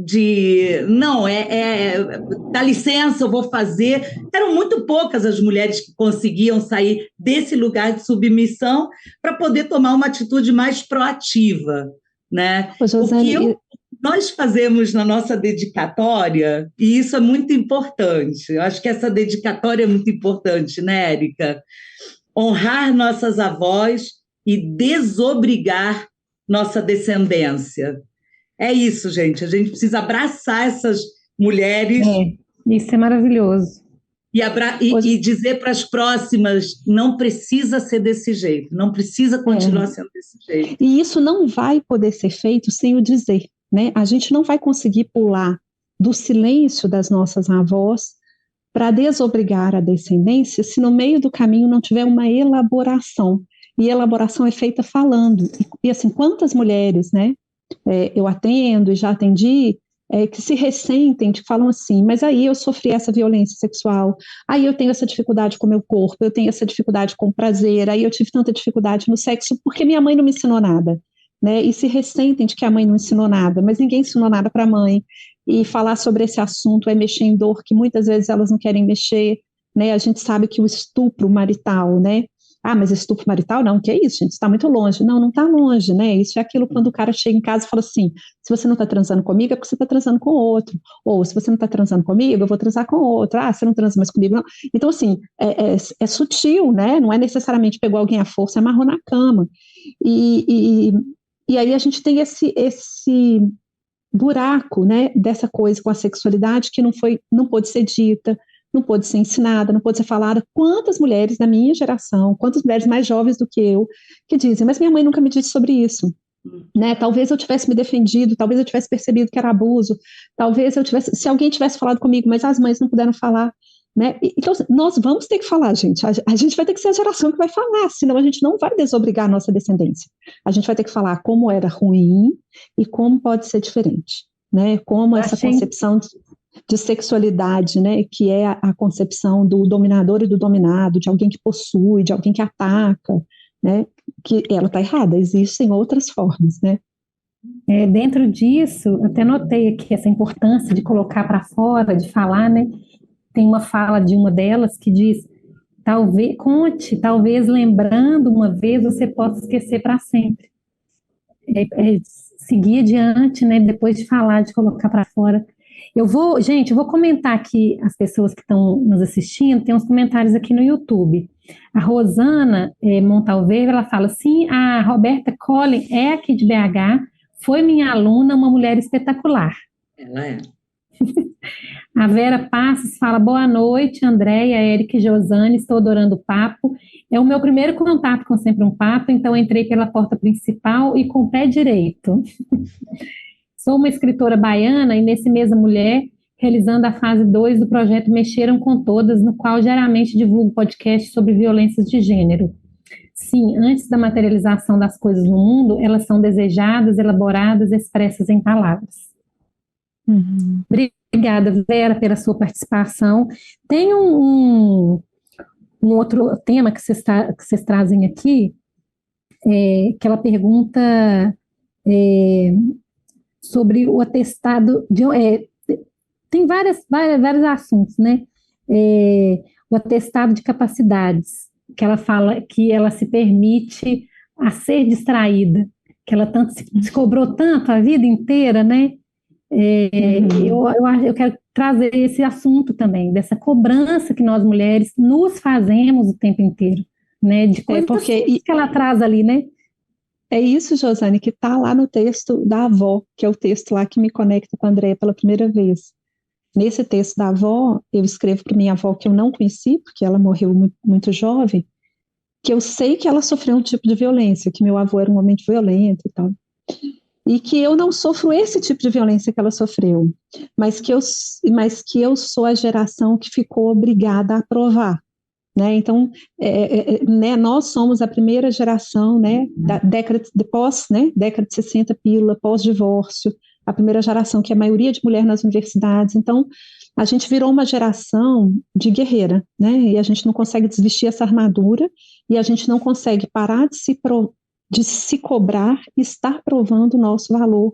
S3: de não, dá licença, eu vou fazer. Eram muito poucas as mulheres que conseguiam sair desse lugar de submissão para poder tomar uma atitude mais proativa, né?
S5: Josane,
S3: O que nós fazemos na nossa dedicatória, e isso é muito importante, eu acho que essa dedicatória é muito importante, né, Érica? Honrar nossas avós e desobrigar nossa descendência. É isso, gente. A gente precisa abraçar essas mulheres.
S1: Isso é maravilhoso.
S3: E dizer para as próximas, não precisa ser desse jeito, não precisa continuar sendo desse jeito.
S5: E isso não vai poder ser feito sem o dizer, né? A gente não vai conseguir pular do silêncio das nossas avós para desobrigar a descendência se no meio do caminho não tiver uma elaboração. E elaboração é feita falando. E assim, quantas mulheres, né, eu atendo e já atendi, que se ressentem, que falam assim, mas aí eu sofri essa violência sexual, aí eu tenho essa dificuldade com o meu corpo, eu tenho essa dificuldade com o prazer, aí eu tive tanta dificuldade no sexo porque minha mãe não me ensinou nada, né? E se ressentem de que a mãe não ensinou nada, mas ninguém ensinou nada para a mãe. E falar sobre esse assunto é mexer em dor que muitas vezes elas não querem mexer, né? A gente sabe que o estupro marital, né? Ah, mas estupro marital? Não, que é isso, gente? Está muito longe. Não, não está longe, né? Isso é aquilo quando o cara chega em casa e fala assim: se você não está transando comigo, é porque você está transando com outro. Ou se você não está transando comigo, eu vou transar com outro. Ah, você não transa mais comigo, não. Então, assim, é sutil, né? Não é necessariamente pegou alguém à força e amarrou na cama. E aí a gente tem esse buraco, né? Dessa coisa com a sexualidade que não pôde ser dita, não pôde ser ensinada, não pôde ser falada. Quantas mulheres da minha geração, quantas mulheres mais jovens do que eu, que dizem, mas minha mãe nunca me disse sobre isso, né? Talvez eu tivesse me defendido, talvez eu tivesse percebido que era abuso, talvez eu tivesse, se alguém tivesse falado comigo, mas as mães não puderam falar, né? Então, nós vamos ter que falar, gente. A gente vai ter que ser a geração que vai falar, senão a gente não vai desobrigar a nossa descendência. A gente vai ter que falar como era ruim e como pode ser diferente, né? Como essa concepção de sexualidade, né, que é a concepção do dominador e do dominado, de alguém que possui, de alguém que ataca, né, que ela está errada, existem outras formas, né.
S1: Dentro disso, até notei aqui essa importância de colocar para fora, de falar, né, tem uma fala de uma delas que diz, talvez lembrando uma vez você possa esquecer para sempre. Seguir adiante, né, depois de falar, de colocar para fora. Eu vou comentar aqui, as pessoas que estão nos assistindo, tem uns comentários aqui no YouTube. A Rosana Montalveira, ela fala assim, a Roberta Collin é aqui de BH, foi minha aluna, uma mulher espetacular.
S3: Ela é.
S1: A Vera Passos fala, boa noite, Andréia, Érica e Josane, estou adorando o papo. É o meu primeiro contato com Sempre um Papo, então entrei pela porta principal e com o pé direito. Sou uma escritora baiana e nesse mês a mulher realizando a fase 2 do projeto Mexeram com Todas, no qual geralmente divulgo podcasts sobre violências de gênero. Sim, antes da materialização das coisas no mundo, elas são desejadas, elaboradas, expressas em palavras. Obrigada, Vera, pela sua participação. Tem um outro tema que vocês trazem aqui, que ela pergunta sobre o atestado de... tem vários assuntos, né? O atestado de capacidades, que ela fala que ela se permite a ser distraída, que ela se cobrou tanto a vida inteira, né? Eu quero trazer esse assunto também, dessa cobrança que nós mulheres nos fazemos o tempo inteiro, né? De coisas que ela traz ali, né?
S5: É isso, Josane, que está lá no texto da avó, que é o texto lá que me conecta com a Andréia pela primeira vez. Nesse texto da avó, eu escrevo para minha avó que eu não conheci, porque ela morreu muito, muito jovem, que eu sei que ela sofreu um tipo de violência, que meu avô era um homem violento e tal. E que eu não sofro esse tipo de violência que ela sofreu, mas que eu sou a geração que ficou obrigada a aprovar. Né? Então, né, nós somos a primeira geração, né, da década de 60, pílula, pós-divórcio, a primeira geração que é a maioria de mulher nas universidades. Então, a gente virou uma geração de guerreira, né? E a gente não consegue desvestir essa armadura, e a gente não consegue parar de se cobrar e estar provando o nosso valor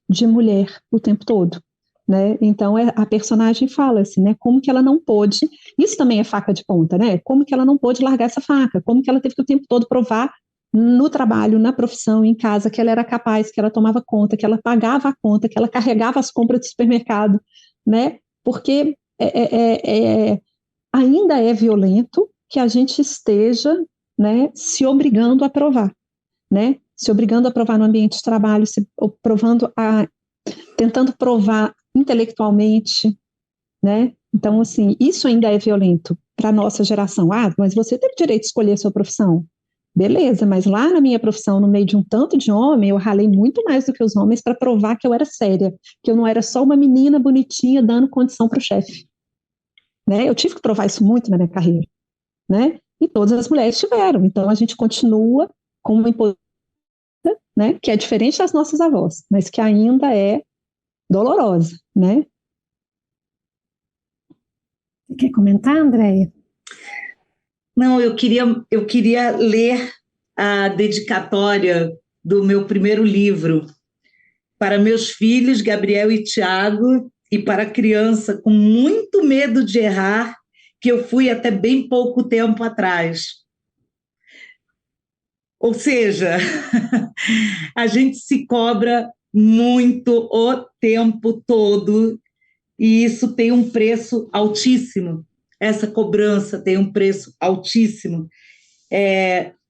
S5: de mulher o tempo todo. Né? Então a personagem fala assim, né? Como que ela não pôde, isso também é faca de ponta, né? Como que ela não pôde largar essa faca, como que ela teve que o tempo todo provar no trabalho, na profissão, em casa, que ela era capaz, que ela tomava conta, que ela pagava a conta, que ela carregava as compras do supermercado, né? Porque ainda é violento que a gente esteja, né, se obrigando a provar, né? Se obrigando a provar no ambiente de trabalho, tentando provar intelectualmente, né? Então, assim, isso ainda é violento para a nossa geração. Mas você tem o direito de escolher a sua profissão. Beleza, mas lá na minha profissão, no meio de um tanto de homem, eu ralei muito mais do que os homens para provar que eu era séria, que eu não era só uma menina bonitinha dando condição para o chefe. Né? Eu tive que provar isso muito na minha carreira, né? E todas as mulheres tiveram. Então, a gente continua com uma imposição, né, que é diferente das nossas avós, mas que ainda é dolorosa, né?
S1: Você quer comentar, Andréia?
S3: Não, eu queria ler a dedicatória do meu primeiro livro para meus filhos, Gabriel e Tiago, e para a criança com muito medo de errar, que eu fui até bem pouco tempo atrás. Ou seja, a gente se cobra muito o tempo todo, e isso tem um preço altíssimo. Essa cobrança tem um preço altíssimo.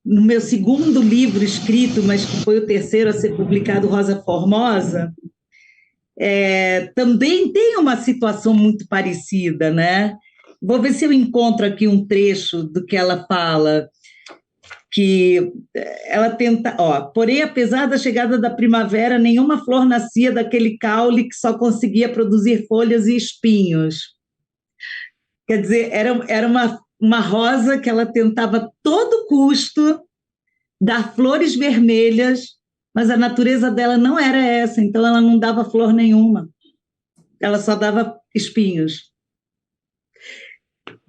S3: No meu segundo livro escrito, mas que foi o terceiro a ser publicado, Rosa Formosa, também tem uma situação muito parecida, né? Vou ver se eu encontro aqui um trecho do que ela fala, que ela tenta, porém, apesar da chegada da primavera, nenhuma flor nascia daquele caule que só conseguia produzir folhas e espinhos. Quer dizer, era uma rosa que ela tentava a todo custo dar flores vermelhas, mas a natureza dela não era essa, então ela não dava flor nenhuma, ela só dava espinhos.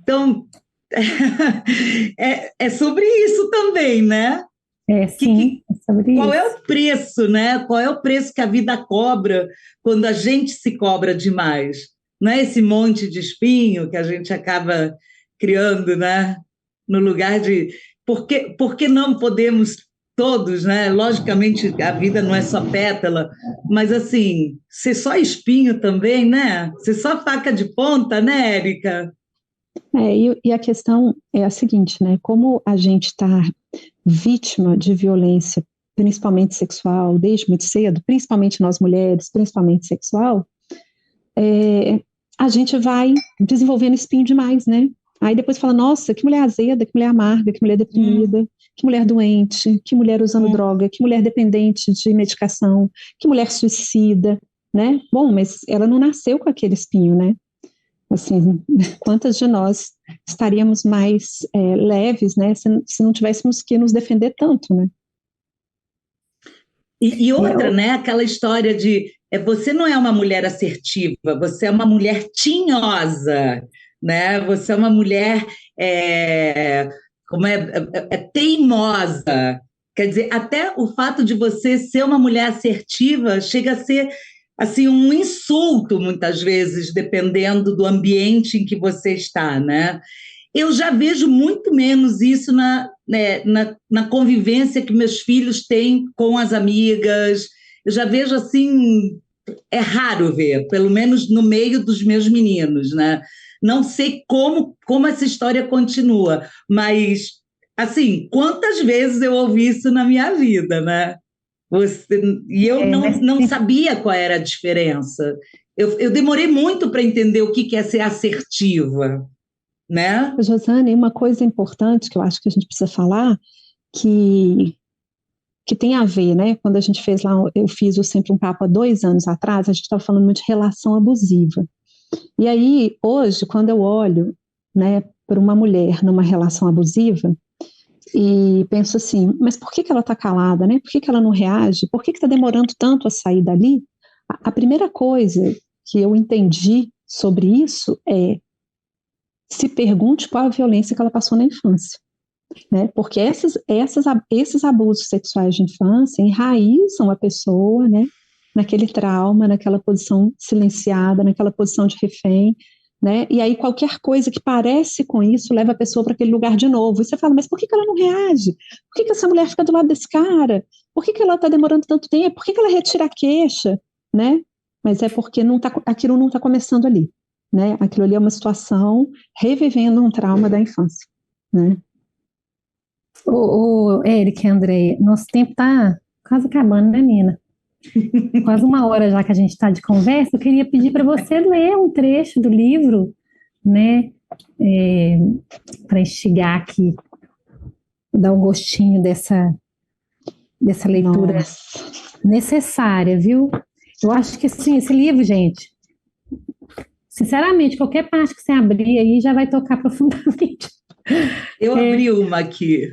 S3: Então, é sobre isso também, né?
S1: Sim, é sobre
S3: qual
S1: isso.
S3: é o preço, né? Qual é o preço que a vida cobra quando a gente se cobra demais? Não é esse monte de espinho que a gente acaba criando, né? No lugar de... Por que não podemos todos, né? Logicamente, a vida não é só pétala, mas, assim, ser só espinho também, né? Ser só faca de ponta, né, Érica?
S5: E a questão é a seguinte, né? Como a gente está vítima de violência, principalmente sexual, desde muito cedo, principalmente nós mulheres, principalmente sexual, a gente vai desenvolvendo espinho demais, né? Aí depois fala, nossa, que mulher azeda, que mulher amarga, que mulher deprimida, que mulher doente, que mulher usando droga, que mulher dependente de medicação, que mulher suicida, né? Bom, mas ela não nasceu com aquele espinho, né? Assim, quantas de nós estaríamos mais leves, né? Se não tivéssemos que nos defender tanto, né?
S3: E outra, né? Aquela história de você não é uma mulher assertiva, você é uma mulher tinhosa, né? Você é uma mulher como teimosa. Quer dizer, até o fato de você ser uma mulher assertiva chega a ser assim um insulto muitas vezes, dependendo do ambiente em que você está, né? Eu já vejo muito menos isso na convivência que meus filhos têm com as amigas. Eu já vejo assim, é raro ver, pelo menos no meio dos meus meninos, né? Não sei como essa história continua, mas, assim, quantas vezes eu ouvi isso na minha vida, né? E eu não sabia qual era a diferença. Eu demorei muito para entender o que é ser assertiva, né?
S5: Josane, uma coisa importante que eu acho que a gente precisa falar, que tem a ver, né? Quando a gente fez lá, eu fiz o Sempre um Papo há 2 anos atrás, a gente estava falando muito de relação abusiva. E aí, hoje, quando eu olho, né, para uma mulher numa relação abusiva, e penso assim, mas por que ela está calada, né? Por que ela não reage? Por que está demorando tanto a sair dali? A primeira coisa que eu entendi sobre isso é: se pergunte qual a violência que ela passou na infância, né? Porque esses abusos sexuais de infância enraizam a pessoa, né, naquele trauma, naquela posição silenciada, naquela posição de refém, né? E aí qualquer coisa que parece com isso leva a pessoa para aquele lugar de novo. E você fala, mas por que ela não reage? Por que essa mulher fica do lado desse cara? Por que ela está demorando tanto tempo? Por que ela retira a queixa, né? Mas é porque aquilo não está começando ali, né? Aquilo ali é uma situação revivendo um trauma da infância, né?
S1: O Eric e Andréia, nosso tempo está quase acabando, né, Nina? Quase 1 hora já que a gente está de conversa. Eu queria pedir para você ler um trecho do livro, né, para instigar aqui, dar um gostinho dessa leitura necessária, viu? Eu acho que sim, esse livro, gente, sinceramente, qualquer parte que você abrir aí já vai tocar profundamente.
S3: Eu abri uma aqui,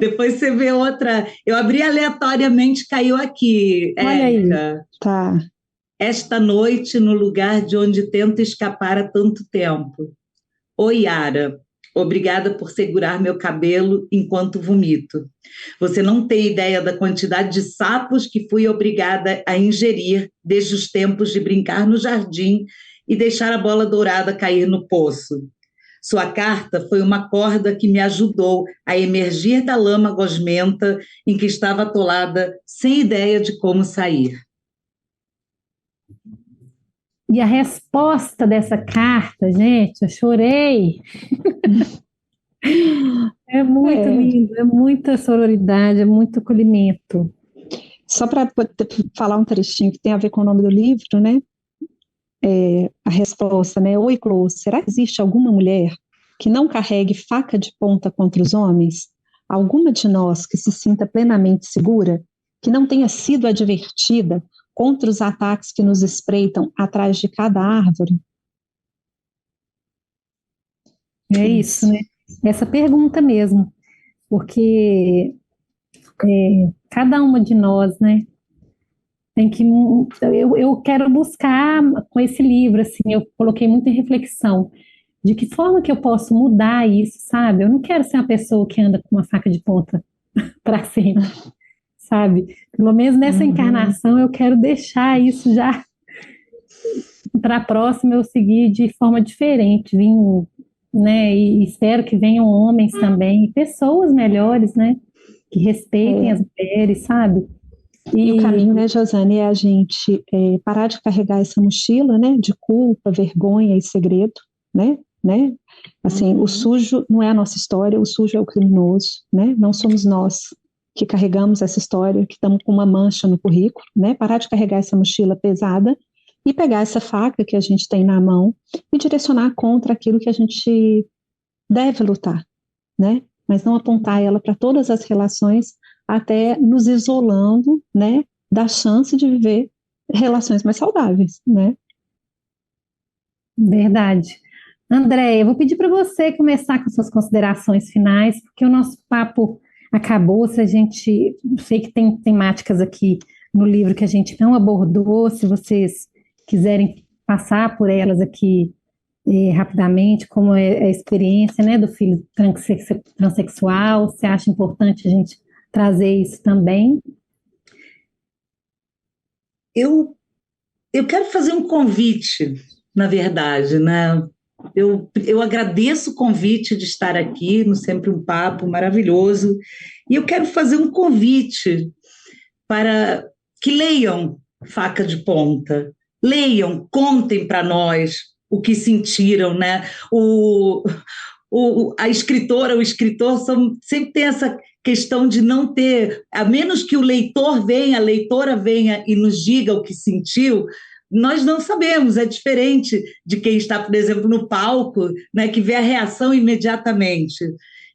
S3: depois você vê outra. Eu abri aleatoriamente, caiu aqui,
S1: Olha
S3: Érica.
S1: aí.
S5: Tá.
S3: Esta noite, no lugar de onde tento escapar há tanto tempo. Oi, Yara. Obrigada por segurar meu cabelo enquanto vomito. Você não tem ideia da quantidade de sapos que fui obrigada a ingerir desde os tempos de brincar no jardim e deixar a bola dourada cair no poço. Sua carta foi uma corda que me ajudou a emergir da lama gosmenta em que estava atolada, sem ideia de como sair.
S1: E a resposta dessa carta, gente, eu chorei. É muito lindo, é muita sororidade, é muito acolhimento.
S5: Só para falar um trechinho que tem a ver com o nome do livro, né? A resposta, né? Oi, Clô, será que existe alguma mulher que não carregue faca de ponta contra os homens? Alguma de nós que se sinta plenamente segura? Que não tenha sido advertida contra os ataques que nos espreitam atrás de cada árvore?
S1: É isso, né? Essa pergunta mesmo, porque cada uma de nós, né, tem que... Eu quero buscar com esse livro, assim, eu coloquei muito em reflexão, de que forma que eu posso mudar isso, sabe? Eu não quero ser uma pessoa que anda com uma faca de ponta para sempre, sabe? Pelo menos nessa encarnação eu quero deixar isso já para a próxima eu seguir de forma diferente, né? E espero que venham homens também, pessoas melhores, né? Que respeitem as mulheres, sabe?
S5: E o caminho, né, Josane, é a gente parar de carregar essa mochila, né? De culpa, vergonha e segredo, né? Assim, o sujo não é a nossa história, o sujo é o criminoso, né? Não somos nós que carregamos essa história, que estamos com uma mancha no currículo, né? Parar de carregar essa mochila pesada e pegar essa faca que a gente tem na mão e direcionar contra aquilo que a gente deve lutar, né? Mas não apontar ela para todas as relações, até nos isolando, né? Da chance de viver relações mais saudáveis, né?
S1: Verdade. Andréia, eu vou pedir para você começar com suas considerações finais, porque o nosso papo acabou. Se a gente, sei que tem temáticas aqui no livro que a gente não abordou, se vocês quiserem passar por elas aqui rapidamente, como é a experiência, né, do filho transexual, você acha importante a gente trazer isso também?
S3: Eu quero fazer um convite, na verdade, né? Eu agradeço o convite de estar aqui, no Sempre um Papo maravilhoso, e eu quero fazer um convite para que leiam Faca de Ponta, leiam, contem para nós o que sentiram, né? A escritora, o escritor sempre tem essa questão de não ter, a menos que o leitor venha, a leitora venha e nos diga o que sentiu, nós não sabemos, é diferente de quem está, por exemplo, no palco, né, que vê a reação imediatamente.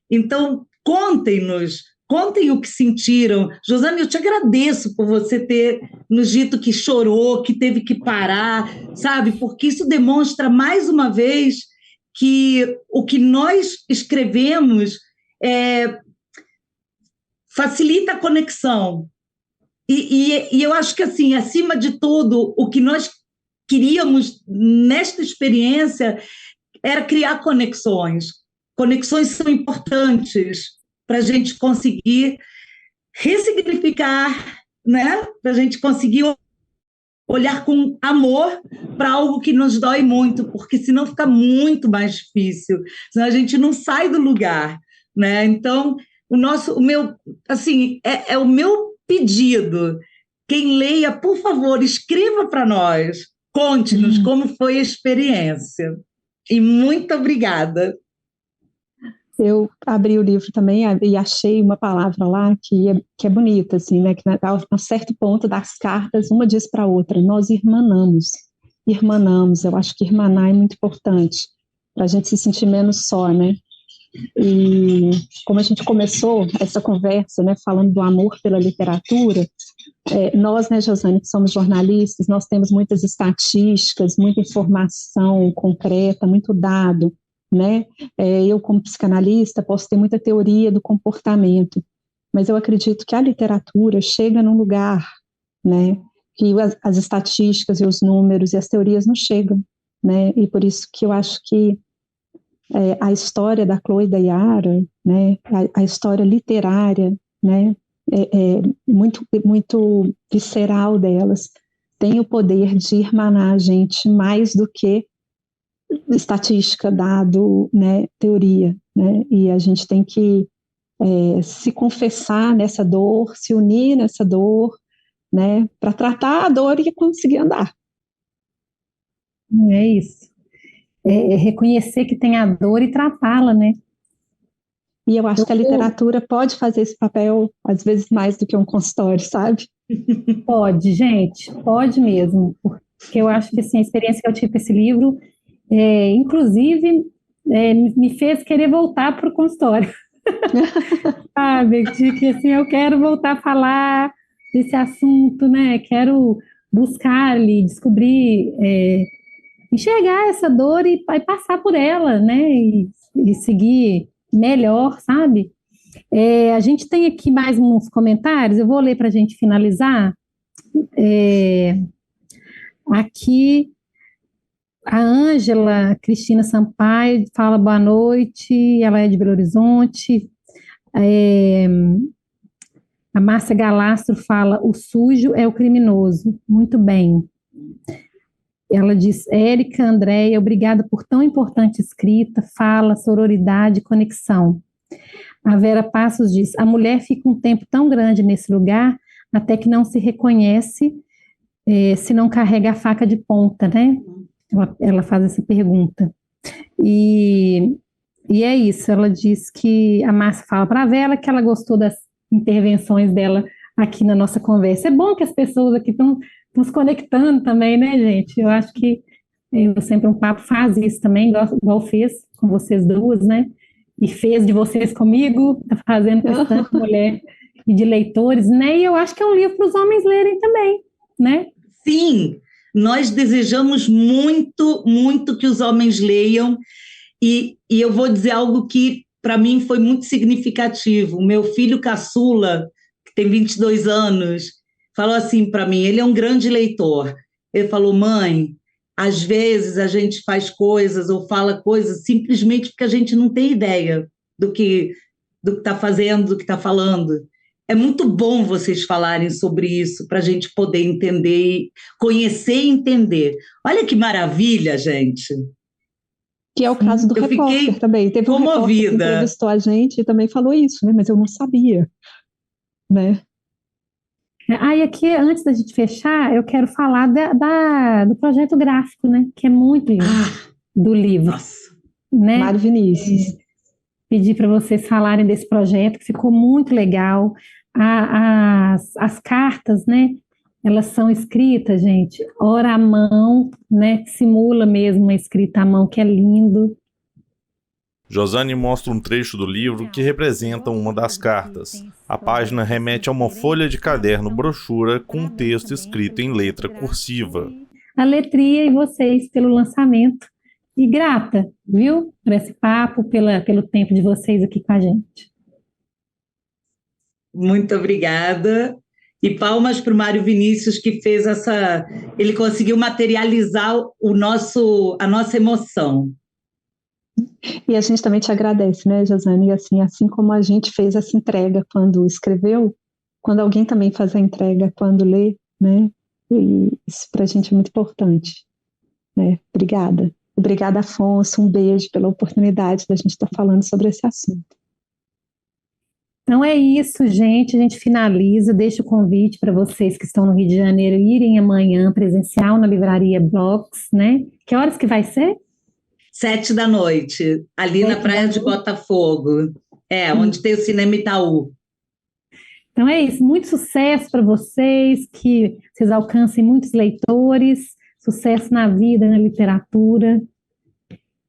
S3: Então, contem-nos, contem o que sentiram. Josana, eu te agradeço por você ter nos dito que chorou, que teve que parar, sabe? Porque isso demonstra, mais uma vez, que o que nós escrevemos facilita a conexão. E eu acho que, assim, acima de tudo, o que nós queríamos nesta experiência era criar conexões. Conexões são importantes para a gente conseguir ressignificar, né? Para a gente conseguir olhar com amor para algo que nos dói muito, porque senão fica muito mais difícil, senão a gente não sai do lugar, né? Então, o meu, assim, é o meu pedido. Quem leia, por favor, escreva para nós, conte-nos como foi a experiência. E muito obrigada.
S5: Eu abri o livro também e achei uma palavra lá que é bonita, assim, né? Que a certo ponto das cartas, uma diz para a outra: nós irmanamos. Irmanamos, eu acho que irmanar é muito importante, para a gente se sentir menos só, né? E como a gente começou essa conversa, né, falando do amor pela literatura, nós, né, Josane, que somos jornalistas, nós temos muitas estatísticas, muita informação concreta, muito dado, né? Eu, como psicanalista, posso ter muita teoria do comportamento, mas eu acredito que a literatura chega num lugar, né, que as estatísticas e os números e as teorias não chegam, né? E por isso que eu acho que a história da Chloe e da Yara, né, a história literária, né, muito, muito visceral delas, tem o poder de irmanar a gente mais do que estatística, dado, né, teoria, né, e a gente tem que se confessar nessa dor, se unir nessa dor, né, para tratar a dor e conseguir andar.
S1: É isso. Reconhecer que tem a dor e tratá-la, né?
S5: E eu acho que a literatura pode fazer esse papel, às vezes, mais do que um consultório, sabe?
S1: Pode, gente, pode mesmo, porque eu acho que, assim, a experiência que eu tive com esse livro, inclusive, me fez querer voltar para o consultório. Sabe, de que, assim, eu quero voltar a falar desse assunto, né? Quero buscar ali, descobrir, enxergar essa dor e passar por ela, né? E seguir melhor, sabe? A gente tem aqui mais uns comentários, eu vou ler para a gente finalizar. Aqui, a Ângela Cristina Sampaio fala boa noite, ela é de Belo Horizonte. A Márcia Galastro fala: o sujo é o criminoso. Muito bem. Ela diz: Érica, Andréia, obrigada por tão importante escrita, fala, sororidade, conexão. A Vera Passos diz: a mulher fica um tempo tão grande nesse lugar, até que não se reconhece se não carrega a faca de ponta, né? Ela faz essa pergunta. E é isso, ela diz que a Márcia fala para a Vera que ela gostou das intervenções dela aqui na nossa conversa. É bom que as pessoas aqui estão se conectando também, né, gente? Eu acho que eu Sempre um Papo faz isso também, igual fez com vocês duas, né? E fez de vocês comigo, está fazendo com tanta mulher e de leitores, né? E eu acho que é um livro para os homens lerem também, né?
S3: Sim, nós desejamos muito, muito que os homens leiam, e eu vou dizer algo que para mim foi muito significativo. O meu filho caçula, que tem 22 anos, falou assim para mim, ele é um grande leitor. Ele falou, mãe, às vezes a gente faz coisas ou fala coisas simplesmente porque a gente não tem ideia do que está fazendo, do que está falando. É muito bom vocês falarem sobre isso para a gente poder entender, conhecer e entender. Olha que maravilha, gente.
S5: Que é o caso do
S3: Eu
S5: repórter
S3: fiquei
S5: também. Teve um repórter que
S3: comovida.
S5: entrevistou a gente e também falou isso, né? Mas eu não sabia, né?
S1: E aqui, antes da gente fechar, eu quero falar do projeto gráfico, né? Que é muito lindo, do livro,
S3: Nossa,
S1: né?
S5: Mário Vinícius.
S1: Pedir para vocês falarem desse projeto, que ficou muito legal. As cartas, né? Elas são escritas, gente, ora à mão, né? Simula mesmo uma escrita à mão, que é lindo.
S2: Josane mostra um trecho do livro que representa uma das cartas. A página remete a uma folha de caderno brochura com um texto escrito em letra cursiva.
S1: A letria e vocês pelo lançamento. E grata, viu, por esse papo, pelo tempo de vocês aqui com a gente.
S3: muito obrigada. E palmas para o Mário Vinícius, que fez ele conseguiu materializar a nossa emoção.
S5: E a gente também te agradece, né, Josane? Assim como a gente fez essa entrega quando escreveu, quando alguém também faz a entrega quando lê, né? E isso para a gente é muito importante, né? Obrigada. Obrigada, Afonso. Um beijo pela oportunidade da gente estar falando sobre esse assunto.
S1: Então é isso, gente. A gente finaliza. Deixa o convite para vocês que estão no Rio de Janeiro irem amanhã presencial na Livraria Blocks, né? Que horas que vai ser?
S3: 19h, ali na Praia de Botafogo. Onde tem o Cinema Itaú.
S1: Então é isso. Muito sucesso para vocês, que vocês alcancem muitos leitores, sucesso na vida, na literatura.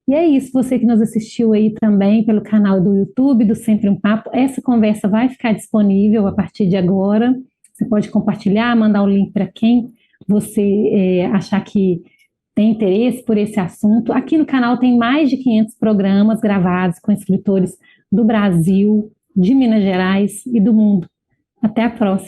S1: E é isso, você que nos assistiu aí também pelo canal do YouTube do Sempre um Papo, essa conversa vai ficar disponível a partir de agora. Você pode compartilhar, mandar o link para quem você achar que tem interesse por esse assunto. Aqui no canal tem mais de 500 programas gravados com escritores do Brasil, de Minas Gerais e do mundo. Até a próxima.